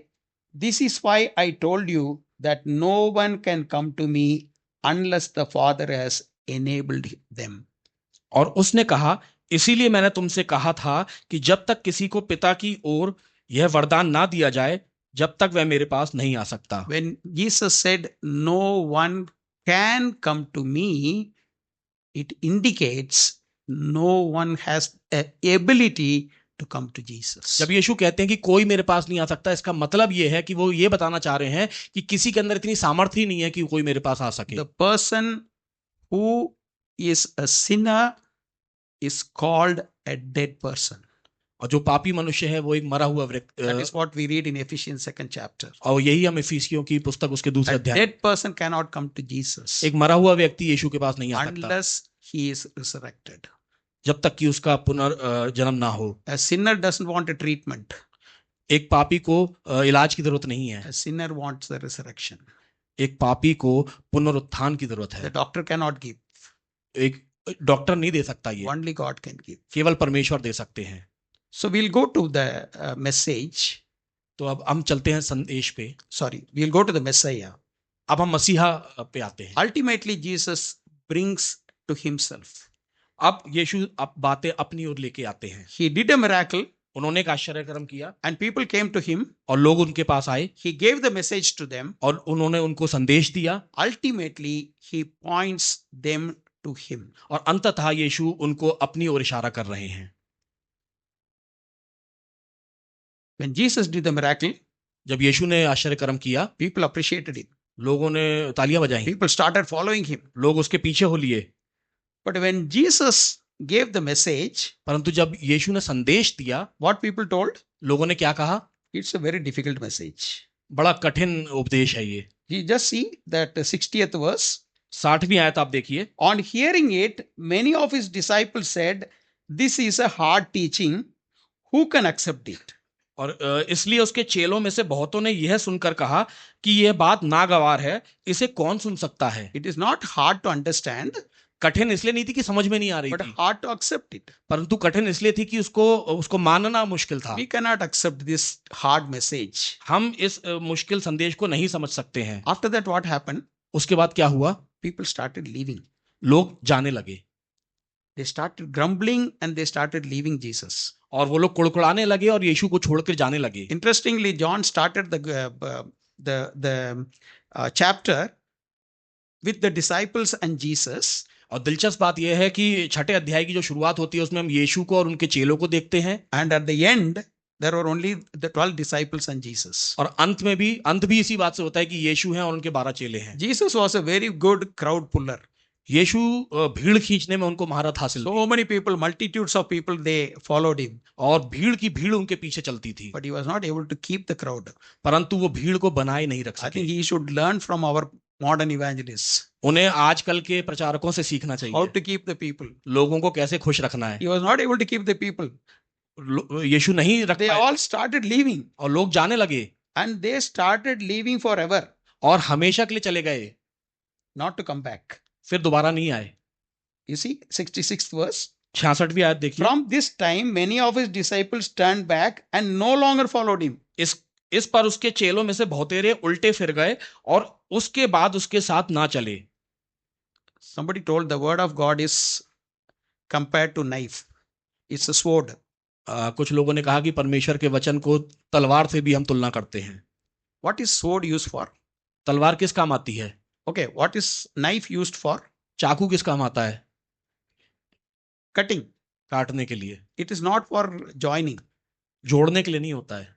"This is why I told you that no one can come to me unless the Father has enabled them." और उसने कहा, इसीलिए मैंने तुमसे कहा था कि जब तक किसी को पिता की ओर यह वरदान ना दिया जाए, जब तक वह मेरे पास नहीं आ सकता। When Jesus said, "No one can come to me," it indicates no one has a ability to come to Jesus. जब यीशु कहते हैं कि कोई मेरे पास नहीं आ सकता, इसका मतलब ये है कि वो ये बताना चाह रहे हैं कि किसी के अंदर इतनी सामर्थ्य ही नहीं है कि कोई मेरे पास आ सके। The person who is a sinner is called a dead person. और जो पापी मनुष्य है वो एक मरा हुआ That व्यक्ति। is what we read in Ephesians 2nd chapter. और यही हम इफिसियों की पुस्तक उसके दूसरे A अध्याय। dead person cannot come to Jesus एक मरा हुआ व्यक्ति यीशु के पास नहीं आ सकता unless he is resurrected. जब तक कि उसका पुनर्जन्म ना हो। A sinner doesn't want a treatment. एक पापी को इलाज की जरूरत नहीं है, A sinner wants the resurrection. एक पापी को पुनरुत्थान की जरूरत The है। doctor cannot give. एक डॉक्टर नहीं दे सकता, ये Only God can give. केवल परमेश्वर दे सकते हैं। So we'll go to the message. तो अब हम चलते हैं संदेश पे। Sorry, we'll go to the Messiah. अब हम मसीहा पे आते हैं। Ultimately, Jesus brings to himself. अब यीशु अब बातें अपनी ओर लेके आते हैं। He did a miracle उन्होंने एक आश्चर्य कर्म किया and people came to him. और लोग उनके पास आए He gave the message to them. और उन्होंने उनको संदेश दिया Ultimately, he points them to him. और अंततः यीशु उनको अपनी ओर इशारा कर रहे हैं। When Jesus did the miracle, जब यीशु ने आश्चर्य कर्म किया, people appreciated it. लोगों ने तालियां बजाई, People started following him. लोग उसके पीछे हो लिए। But when Jesus gave the message, परंतु जब यीशु ने संदेश दिया, what people told? लोगों ने क्या कहा? It's a very difficult message. बड़ा कठिन उपदेश है ये। You just see that 60th verse. 60वीं आयत आप देखिए। On hearing it, many of his disciples said, "This is a hard teaching. Who can accept it?" और इसलिए उसके चेलों में से बहुतों ने यह सुनकर कहा कि यह बात नागवार है, इसे कौन सुन सकता है। It is not hard to understand, कठिन इसलिए नहीं थी कि समझ में नहीं आ रही but थी, hard to accept it. परंतु कठिन इसलिए थी कि उसको मानना मुश्किल था। We cannot accept this hard message. हम इस मुश्किल संदेश को नहीं समझ सकते हैं। After that, what happened? उसके बाद क्या हुआ? People started leaving. लोग जाने लगे They started grumbling and they started leaving Jesus. और वो लोग कुड़कुड़ाने लगे और यीशु को छोड़कर जाने लगे। Interestingly, John started the chapter with the disciples and Jesus. और दिलचस्प बात यह है कि 6ठे अध्याय की जो शुरुआत होती है उसमें हम यीशु को और उनके चेलों को देखते हैं And at the end, there were only the 12 disciples and Jesus. और अंत भी इसी बात से होता है कि यीशु हैं और उनके 12 चेले हैं। Jesus was a very good crowd puller. यीशु भीड़ खींचने में उनको महारत हासिल थी So many people, multitudes of people, they followed him. और भीड़ की भीड़ उनके पीछे चलती थी, But he was not able to keep the crowd. परंतु वो भीड़ को बनाए नहीं रख I सके। think he should learn from our modern evangelists उन्हें आजकल के प्रचारकों से सीखना how चाहिए to keep the people. लोगों को कैसे खुश रखना है। He was not able to keep the people. यीशु नहीं रख They पाए all started leaving और लोग जाने लगे and they started leaving forever, और हमेशा के लिए चले गए, not to come back. फिर दोबारा नहीं आए। You see, 66th verse. 66वीं आयत देखिए। From this time, many of his disciples turned back and no longer followed him. इस पर उसके चेलों में से बहुतेरे उल्टे फिर गए और उसके बाद उसके साथ ना चले। Somebody told the word of God is compared to knife. It's a sword. कुछ लोगों ने कहा कि परमेश्वर के वचन को तलवार से भी हम तुलना करते हैं। What is sword used for? तलवार किस काम आती है? Okay, what is knife used for? चाकू किस काम आता है? Cutting. काटने के लिए। It is not for joining. जोड़ने के लिए नहीं होता है,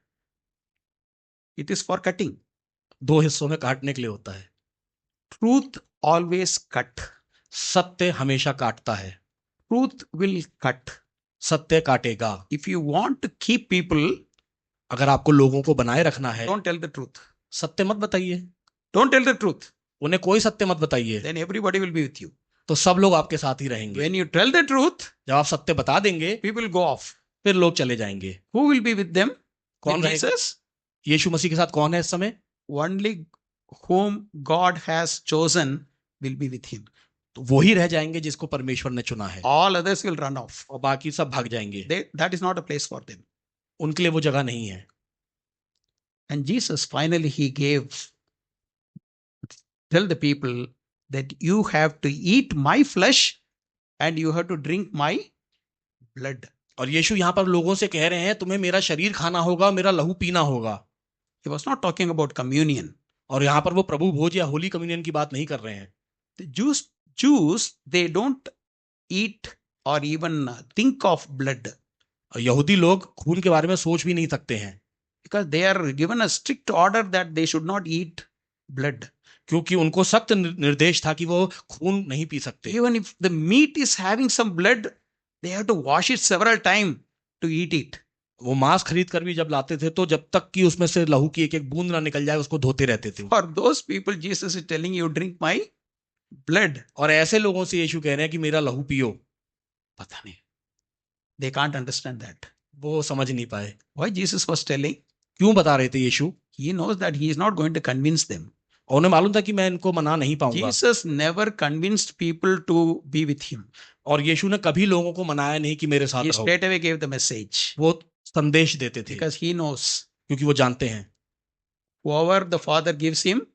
It is for cutting. दो हिस्सों में काटने के लिए होता है। Truth always cut. सत्य हमेशा काटता है। Truth will cut. सत्य काटेगा। If you want to keep people, अगर आपको लोगों को बनाए रखना है, don't tell the truth. सत्य मत बताइए, Don't tell the truth. उन्हें कोई सत्य मत बताइए, Then everybody will be with you. तो सब लोग आपके साथ ही रहेंगे। When you tell the truth, जब आप सत्य बता देंगे, people will go off. फिर लोग चले जाएंगे। Who will be with them? कौन With रहेगा? Jesus? यीशु मसीह के साथ कौन है इस समय? Only whom God has chosen will be with him. तो वो ही रह जाएंगे जिसको परमेश्वर ने चुना है, All others will run off. और बाकी सब भाग जाएंगे। That is not a place for them. उनके लिए वो जगह नहीं है। And Jesus finally he tell the people that you have to eat my flesh and you have to drink my blood. और यीशु यहाँ पर लोगों से कह रहे हैं, तुम्हें मेरा शरीर खाना होगा, मेरा लहू पीना होगा। He was not talking about communion. और यहाँ पर वो प्रभु भोज या होली कम्युनियन की बात नहीं कर रहे हैं। The Jews they don't eat or even think of blood और यहूदी लोग खून के बारे में सोच भी नहीं सकते हैं, because they are given a strict order that they should not eat blood. क्योंकि उनको सख्त निर्देश था कि वो खून नहीं पी सकते। Even if the meat is having some blood, they have to wash it several times to eat it. वो मांस खरीद कर भी जब लाते थे तो जब तक कि उसमें से लहू की एक एक बूंद ना निकल जाए उसको धोते रहते थे। For those people, Jesus is telling you, drink my blood. और ऐसे लोगों से यीशु कह रहे हैं कि मेरा लहू पियो। पता नहीं. They can't understand that. वो समझ नहीं पाए। Why Jesus was telling? क्यों बता रहे थे यीशु? He knows that he is not going to convince them. और उन्हें मालूम था कि मैं इनको मना नहीं पाऊंगा। Jesus never convinced people to be with him. और यीशु ने कभी लोगों को मनाया नहीं कि मेरे साथ He रहो। straight away gave the message. वो संदेश देते थे Because he knows क्योंकि वो जानते हैं whoever the Father gives him,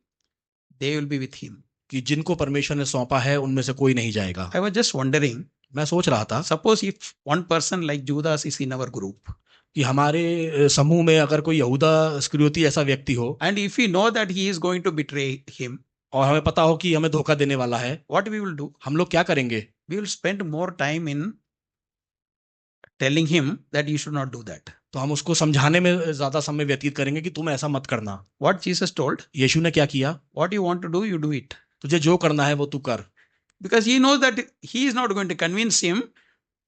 they will be with him. कि जिनको परमेश्वर ने सौंपा है उनमें से कोई नहीं जाएगा। I was just wondering, मैं सोच रहा था, suppose if one person like Judas is in our group, कि हमारे समूह में अगर कोई यहूदा इस्करियोती ऐसा व्यक्ति हो, and if we know that he is going to betray him, और हमें पता हो कि हमें धोखा देने वाला है, what we will do? हम लोग क्या करेंगे? We will spend more time in telling him that you should not do that. तो हम उसको समझाने में ज्यादा समय व्यतीत करेंगे कि तुम ऐसा मत करना। What Jesus told? यीशु ने क्या किया? What you want to do, you do it. तुझे जो करना है वो तू कर। Because he knows that he is not going to convince him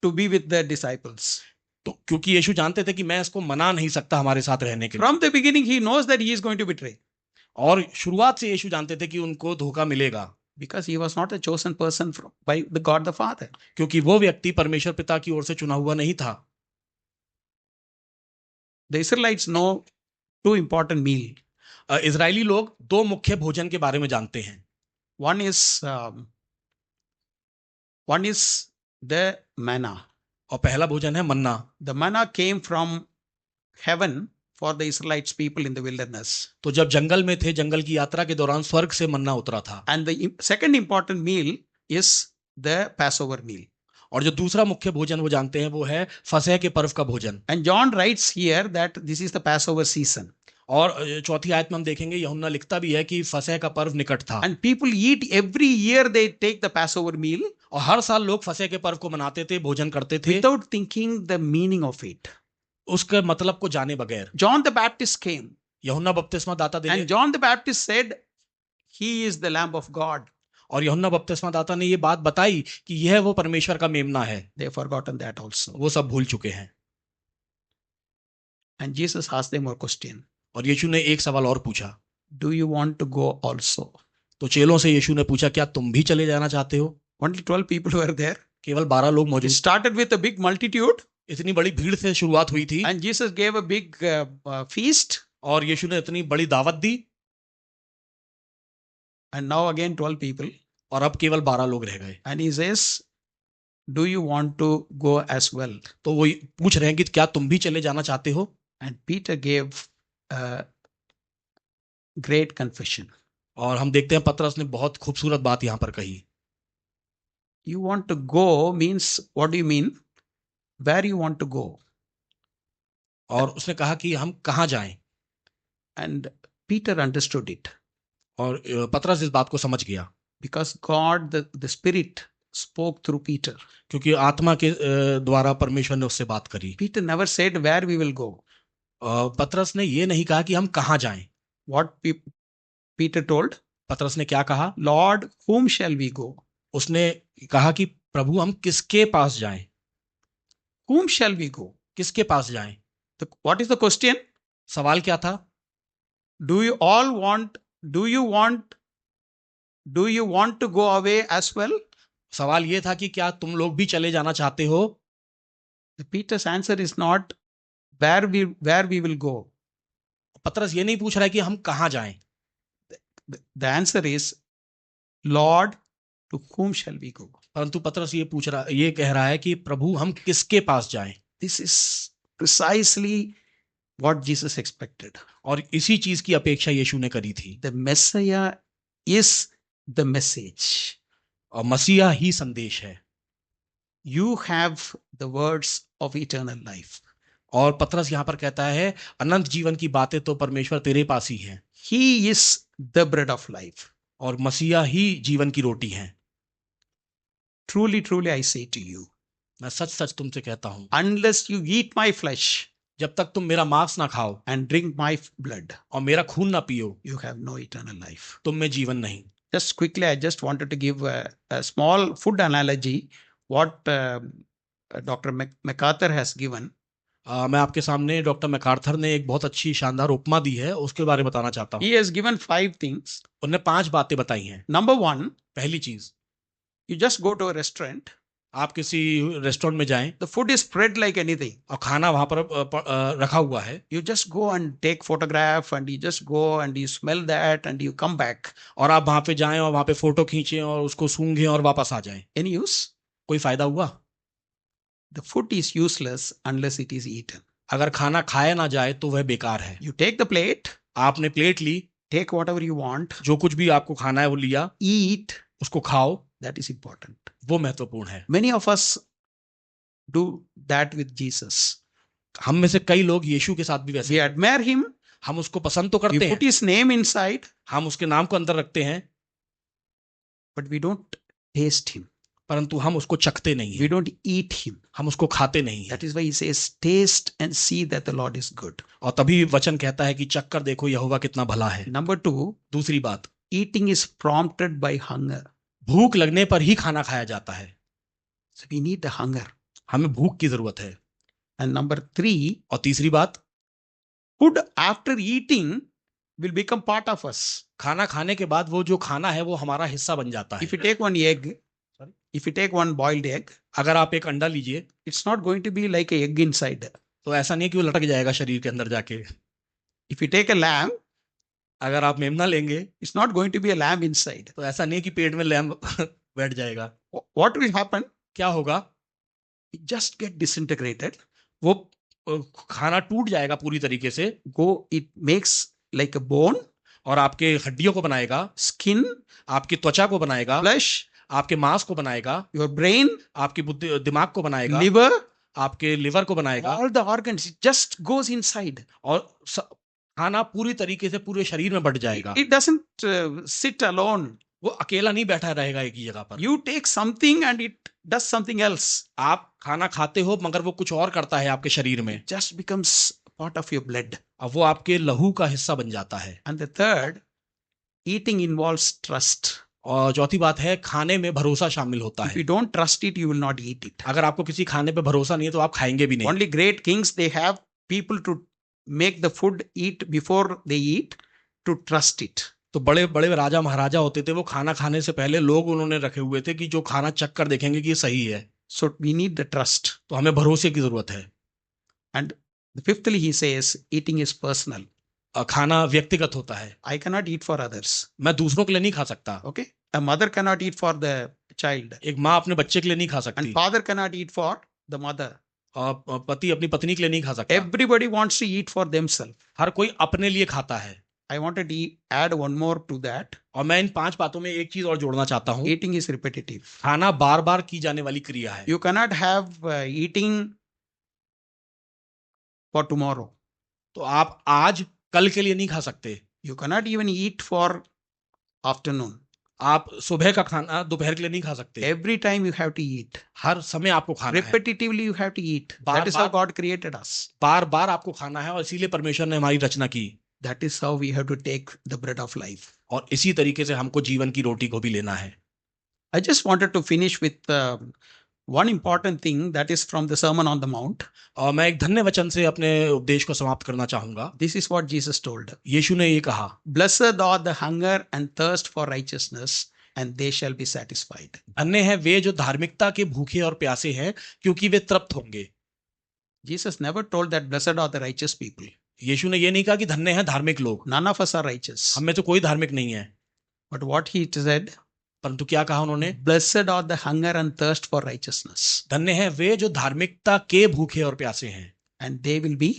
to be with the disciples. तो क्योंकि यीशु जानते थे कि मैं इसको मना नहीं सकता हमारे साथ रहने के लिए। From the beginning, he knows that he is going to betray. और शुरुआत से यीशु जानते थे कि उनको धोखा मिलेगा। Because he was not a chosen person by the God the Father. क्योंकि वो व्यक्ति परमेश्वर पिता की ओर से चुना हुआ नहीं था। The Israelites know two important meal. Israeli लोग दो मुख्य भोजन के बारे में जानते हैं। One is the manna. और पहला भोजन है मन्ना। The manna came from heaven for the Israelites people in the wilderness. तो जब जंगल में थे, जंगल की यात्रा के दौरान स्वर्ग से मन्ना उतरा था। And the second important meal is the Passover meal. और जो दूसरा मुख्य भोजन वो जानते हैं वो है फसह के पर्व का भोजन। And John writes here that this is the Passover season. और चौथी आयत में हम देखेंगे यूहन्ना लिखता भी है कि फसह का पर्व निकट था। And people eat every year, they take the Passover meal. और हर साल लोग फसह के पर्व को मनाते थे, भोजन करते थे, Without thinking the meaning of it. उसके मतलब को जाने बगैर। John the Baptist came. यूहन्ना बपतिस्मा दाता दे, And John the Baptist said, he is the Lamb of God. और यूहन्ना बपतिस्मा दाता ने ये बात बताई कि यह वो परमेश्वर का मेमना है। They have forgotten that also. वो सब भूल चुके हैं। And Jesus asked them a question. और यीशु ने एक सवाल और पूछा, Do you want to go also? तो चेलों से यीशु ने पूछा, क्या तुम भी चले जाना चाहते हो? Only 12 people were there. केवल 12 लोग It मौजूद। started with a big multitude. इतनी बड़ी भीड़ से शुरुआत हुई थी। And Jesus gave a big feast. और यीशु ने इतनी बड़ी दावत दी। And now again 12 people. और अब केवल 12 लोग रह गए। And he says, do you want to go as well? तो वो पूछ रहे हैं कि क्या तुम भी चले जाना चाहते हो? And Peter gave a great confession. और हम देखते हैं पतरस ने बहुत खूबसूरत बात यहाँ पर कही। You want to go means, what do you mean? Where you want to go? और उसने कहा कि हम कहाँ जाएं? And Peter understood it और पतरस इस बात को समझ गया, because God, the Spirit, spoke through Peter. क्योंकि आत्मा के द्वारा परमेश्वर ने उससे बात करी। Peter never said where we will go. पतरस ने ये नहीं कहा कि हम कहाँ जाएं। What Peter told? पतरस ने क्या कहा? Lord, whom shall we go? उसने कहा कि प्रभु हम किसके पास जाएं? Whom shall we go? किसके पास जाएं? What is the question? सवाल क्या था? Do you want to go away as well? सवाल ये था कि क्या तुम लोग भी चले जाना चाहते हो? Peter's answer is not where we will go. पतरस ये नहीं पूछ रहा है कि हम कहाँ जाएं। The answer is, Lord, to whom shall we go? परंतु पतरस ये कह रहा है कि प्रभु हम किसके पास जाएं। This is precisely what Jesus expected. और इसी चीज की अपेक्षा यीशु ने करी थी। The Messiah is the message. और मसीहा ही संदेश है। You have the words of eternal life. और पतरस यहाँ पर कहता है अनंत जीवन की बातें तो परमेश्वर तेरे पास ही हैं। He is the bread of life. और मसीहा ही जीवन की रोटी है। Truly, truly, I say to you, मैं सच सच तुमसे कहता हूं, unless you eat my flesh जब तक तुम मेरा मांस ना खाओ and drink my blood, और मेरा खून ना पियो, you have no eternal life. तुम में जीवन नहीं। Just quickly, I just wanted to give a small food analogy, what Dr. MacArthur has given. मैं आपके सामने डॉक्टर मैकार्थर ने एक बहुत अच्छी शानदार उपमा दी है, उसके बारे में बताना चाहता हूँ। He has given 5 things. उन्होंने 5 बातें बताई हैं। Number 1, पहली चीज, you just go to a restaurant. आप किसी रेस्टोरेंट में जाएं, The food is spread like anything. और खाना वहां पर रखा हुआ है। You just go and take photograph and you just go and you smell that and you come back. और आप वहां पे जाएं और वहां पे फोटो खींचें और उसको सूंघें और वापस आ जाएं। Any use? कोई फायदा हुआ? The food is useless unless it is eaten. अगर खाना खाया ना जाए तो वह बेकार है। You take the plate, आपने प्लेट ली, take whatever you want, जो कुछ भी आपको खाना है वो लिया, eat, उसको खाओ, that is important. वो महत्वपूर्ण है। Many of us do that with Jesus. हम में से कई लोग यीशु के साथ भी वैसे We admire him, हम उसको पसंद तो we करते put हैं, his name inside, हम उसके नाम को अंदर रखते हैं, but we don't taste him. परंतु हम उसको चखते नहीं We हैं, don't eat him. हम उसको खाते नहीं हैं। That is why he says, taste and see that the Lord is good. और तभी वचन कहता है कि चख कर देखो यहोवा कितना भला है। Number 2, दूसरी बात, eating is prompted by hunger. भूख लगने पर ही खाना खाया जाता है। So we need the hunger. हमें भूख की जरूरत है। And number 3, और तीसरी बात, food after eating will become part of us. खाना खाने के बाद वो जो खाना है वो हमारा हिस्सा बन जाता है। If you take one egg, if you take one boiled egg, अगर आप एक अंडा लीजिए, it's not going to be like an egg inside. तो ऐसा नहीं कि वो लटक जाएगा शरीर के अंदर जाके। If you take a lamb, अगर आप मेमना लेंगे, it's not going to be a lamb inside. तो ऐसा नहीं कि पेट में लैम बैठ जाएगा। What will happen? क्या होगा? It just get disintegrated. वो खाना टूट जाएगा पूरी तरीके से, It makes like a bone, और आपके हड्डियों को बनाएगा, skin, आपकी त्वचा को बनाएगा, flesh, आपके मांस को बनाएगा, your brain, आपकी दिमाग को बनाएगा, liver, आपके लिवर को बनाएगा, all the organs. It just goes inside. और खाना पूरी तरीके से पूरे शरीर में बढ़ जाएगा। It doesn't sit alone. वो अकेला नहीं बैठा रहेगा एक ही जगह पर। You take something and it does something else. आप खाना खाते हो मगर वो कुछ और करता है आपके शरीर में। It just becomes part of your blood. अब वो आपके लहू का हिस्सा बन जाता है। And the third, eating involves trust. और चौथी बात है, खाने में भरोसा शामिल होता If है। you don't trust it, you will not eat it. अगर आपको किसी खाने पे भरोसा नहीं है तो आप खाएंगे भी नहीं। Only great kings, they have people to make the food eat before they eat to trust it. तो बड़े बड़े राजा महाराजा होते थे, वो खाना खाने से पहले लोग उन्होंने रखे हुए थे कि जो खाना चख कर देखेंगे कि ये सही है। So we need the trust. तो हमें भरोसे की जरूरत है। And fifthly, he says, eating is personal. खाना व्यक्तिगत होता है। I cannot eat for others. मैं दूसरों के लिए नहीं खा सकता। Okay? A mother cannot eat for the child. एक माँ अपने बच्चे के लिए नहीं खा सकती। And father cannot eat for the mother. और पति अपनी पत्नी के लिए नहीं खा सकता। Everybody wants to eat for themselves. हर कोई अपने लिए खाता है। I wanted to add one more to that. और मैं इन 5 बातों में एक चीज और जोड़ना चाहता हूँ। Eating is repetitive. खाना बार बार की जाने वाली क्रिया है। You cannot have eating for tomorrow. तो आप आज कल के लिए नहीं खा सकते। You cannot even eat for afternoon. आप सुबह का खाना दोपहर के लिए नहीं खा सकते, Every time you have to eat. हर समय आपको खाना है, Repetitively you have to eat. Bar That is how bar- God created us. बार बार आपको खाना है, और इसीलिए परमेश्वर ने हमारी रचना की, That is how we have to take the bread of life. और इसी तरीके से हमको जीवन की रोटी को भी लेना है। I just wanted to finish with one important thing that is from the Sermon on the Mount. और मैं एक धन्य वचन से अपने उपदेश को समाप्त करना चाहूंगा। This is what Jesus told. यीशु ने ये कहा, Blessed are the hunger and thirst for righteousness, and they shall be satisfied. धन्य है वे जो धार्मिकता के भूखे और प्यासे हैं, क्योंकि वे तृप्त होंगे। Jesus never told that blessed are the righteous people. यीशु ने ये नहीं कहा कि धन्य है धार्मिक लोग, None of us are righteous. हम में तो कोई धार्मिक नहीं है, But what he said, परंतु क्या कहा उन्होंने? blessed are the hunger and thirst for righteousness, धन्य है वे जो धार्मिकता के भूखे और प्यासे हैं, and they will be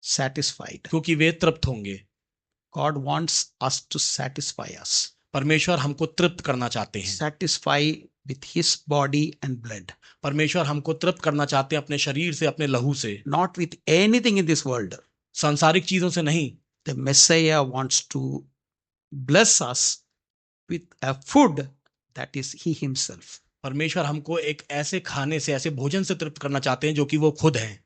satisfied. क्योंकि वे तृप्त होंगे। God wants us to satisfy us. परमेश्वर हमको तृप्त करना चाहते हैं। Satisfy with his body and blood, परमेश्वर हमको तृप्त करना चाहते हैं अपने शरीर से, अपने लहू से, not with anything in this world. सांसारिक चीजों से नहीं। The Messiah wants to bless us with a food that is he himself. परमेश्वर हमको एक ऐसे खाने से, ऐसे भोजन से तृप्त करना चाहते हैं जो कि वो खुद हैं।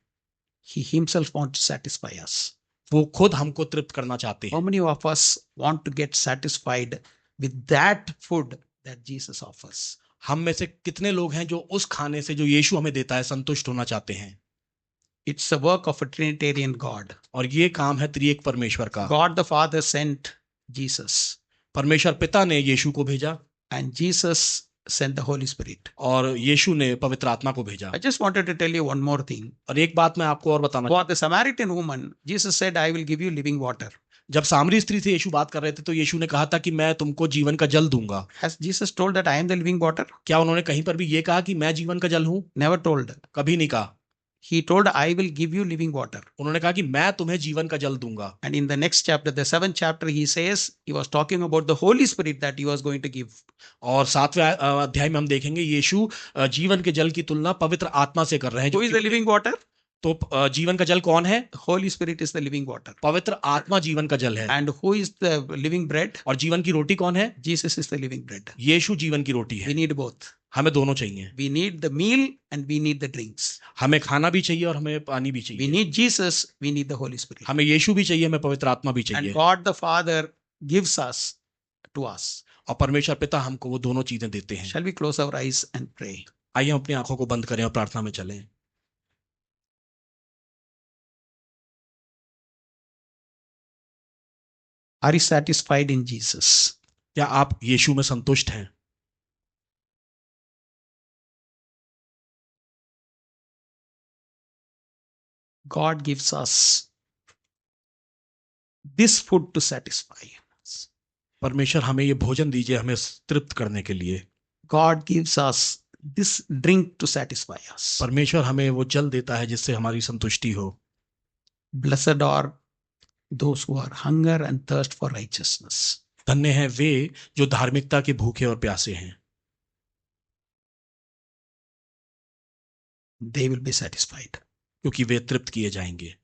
He himself wants to satisfy us. वो खुद हमको तृप्त करना चाहते How हैं। many of us want to get satisfied with that food that Jesus offers? हम में से कितने लोग हैं जो उस खाने से जो यीशु हमें देता है संतुष्ट होना चाहते हैं? It's the work of a Trinitarian God. और ये काम है त्रिएक परमेश्वर का। God the Father sent Jesus, परमेश्वर पिता ने यीशु को भेजा, and Jesus sent the Holy Spirit. और यीशु ने पवित्र आत्मा को भेजा। I just wanted to tell you one more thing. और एक बात मैं आपको और बताना, For the Samaritan woman, Jesus said, I will give you living water. जब सामरी स्त्री से यीशु बात कर रहे थे तो यीशु ने कहा था कि मैं तुमको जीवन का जल दूंगा। Has Jesus told that I am the living water? क्या उन्होंने कहीं पर भी ये कहा कि मैं जीवन का जल हूं? Never told. कभी नहीं कहा। He told, I will give you living water. उन्होंने कहा कि मैं तुम्हें जीवन का जल दूंगा। And in the next chapter, the 7th chapter, he says, he was talking about the Holy Spirit that he was going to give. और 7वें अध्याय में हम देखेंगे यीशु जीवन के जल की तुलना पवित्र आत्मा से कर रहे हैं। Who is the living water? तो जीवन का जल कौन है? Holy Spirit is the living water. पवित्र आत्मा जीवन का जल है। And who is the living bread? और जीवन की रोटी कौन है? Jesus is the living bread. यीशु जीवन की रोटी We है। need both. हमें दोनों चाहिए। We need the meal and we need the drinks. हमें खाना भी चाहिए और हमें पानी भी We चाहिए। need Jesus, we need the Holy Spirit. हमें यीशु भी चाहिए, हमें पवित्र आत्मा भी And चाहिए। God the Father gives us to us. और परमेश्वर पिता हमको वो दोनों चीजें देते हैं। Shall we close our eyes and pray? आइए हम अपनी आंखों को बंद करें और प्रार्थना में चलें। Are you satisfied in Jesus? क्या आप यीशु में संतुष्ट हैं? God gives us this food to satisfy us. परमेश्वर हमें ये भोजन दीजिए हमें तृप्त करने के लिए। God gives us this drink to satisfy us. परमेश्वर हमें वो जल देता है जिससे हमारी संतुष्टि हो। Blessed are those who are hunger and thirst for righteousness. धन्य है वे जो धार्मिकता के भूखे और प्यासे हैं, They will be satisfied. क्योंकि वे तृप्त किए जाएंगे।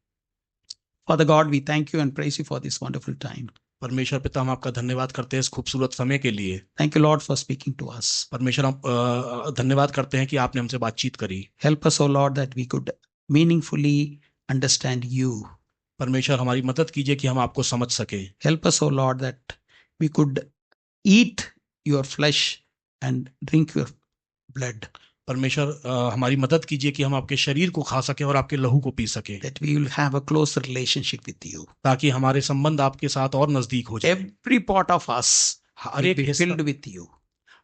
Father God, we thank you and praise you for this wonderful time. परमेश्वर पिता हम आपका धन्यवाद करते हैं इस खूबसूरत समय के लिए। Thank you, Lord, for speaking to us. परमेश्वर हम धन्यवाद करते हैं कि आपने हमसे बातचीत करी। Help us, O Lord, that we could meaningfully understand you. परमेश्वर हमारी मदद कीजिए कि हम आपको समझ सके। Help us, O Lord, that we could eat your flesh and drink your blood. परमेश्वर हमारी मदद कीजिए कि हम आपके शरीर को खा सकें और आपके लहू को पी सकें, That we will have a close relationship with you. ताकि हमारे संबंध आपके साथ और नजदीक हो जाए। Every part of us her will एक be हिस्सा filled with you.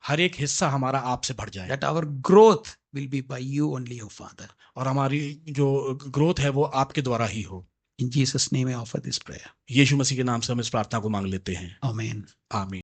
हर एक हिस्सा हमारा आपसे भर जाए, That our growth will be by you only, O Father. और हमारी जो ग्रोथ है वो आपके द्वारा ही हो। In Jesus' name I offer this prayer. यीशु मसीह के नाम से हम इस प्रार्थना को मांग लेते हैं। Amen. आमीन।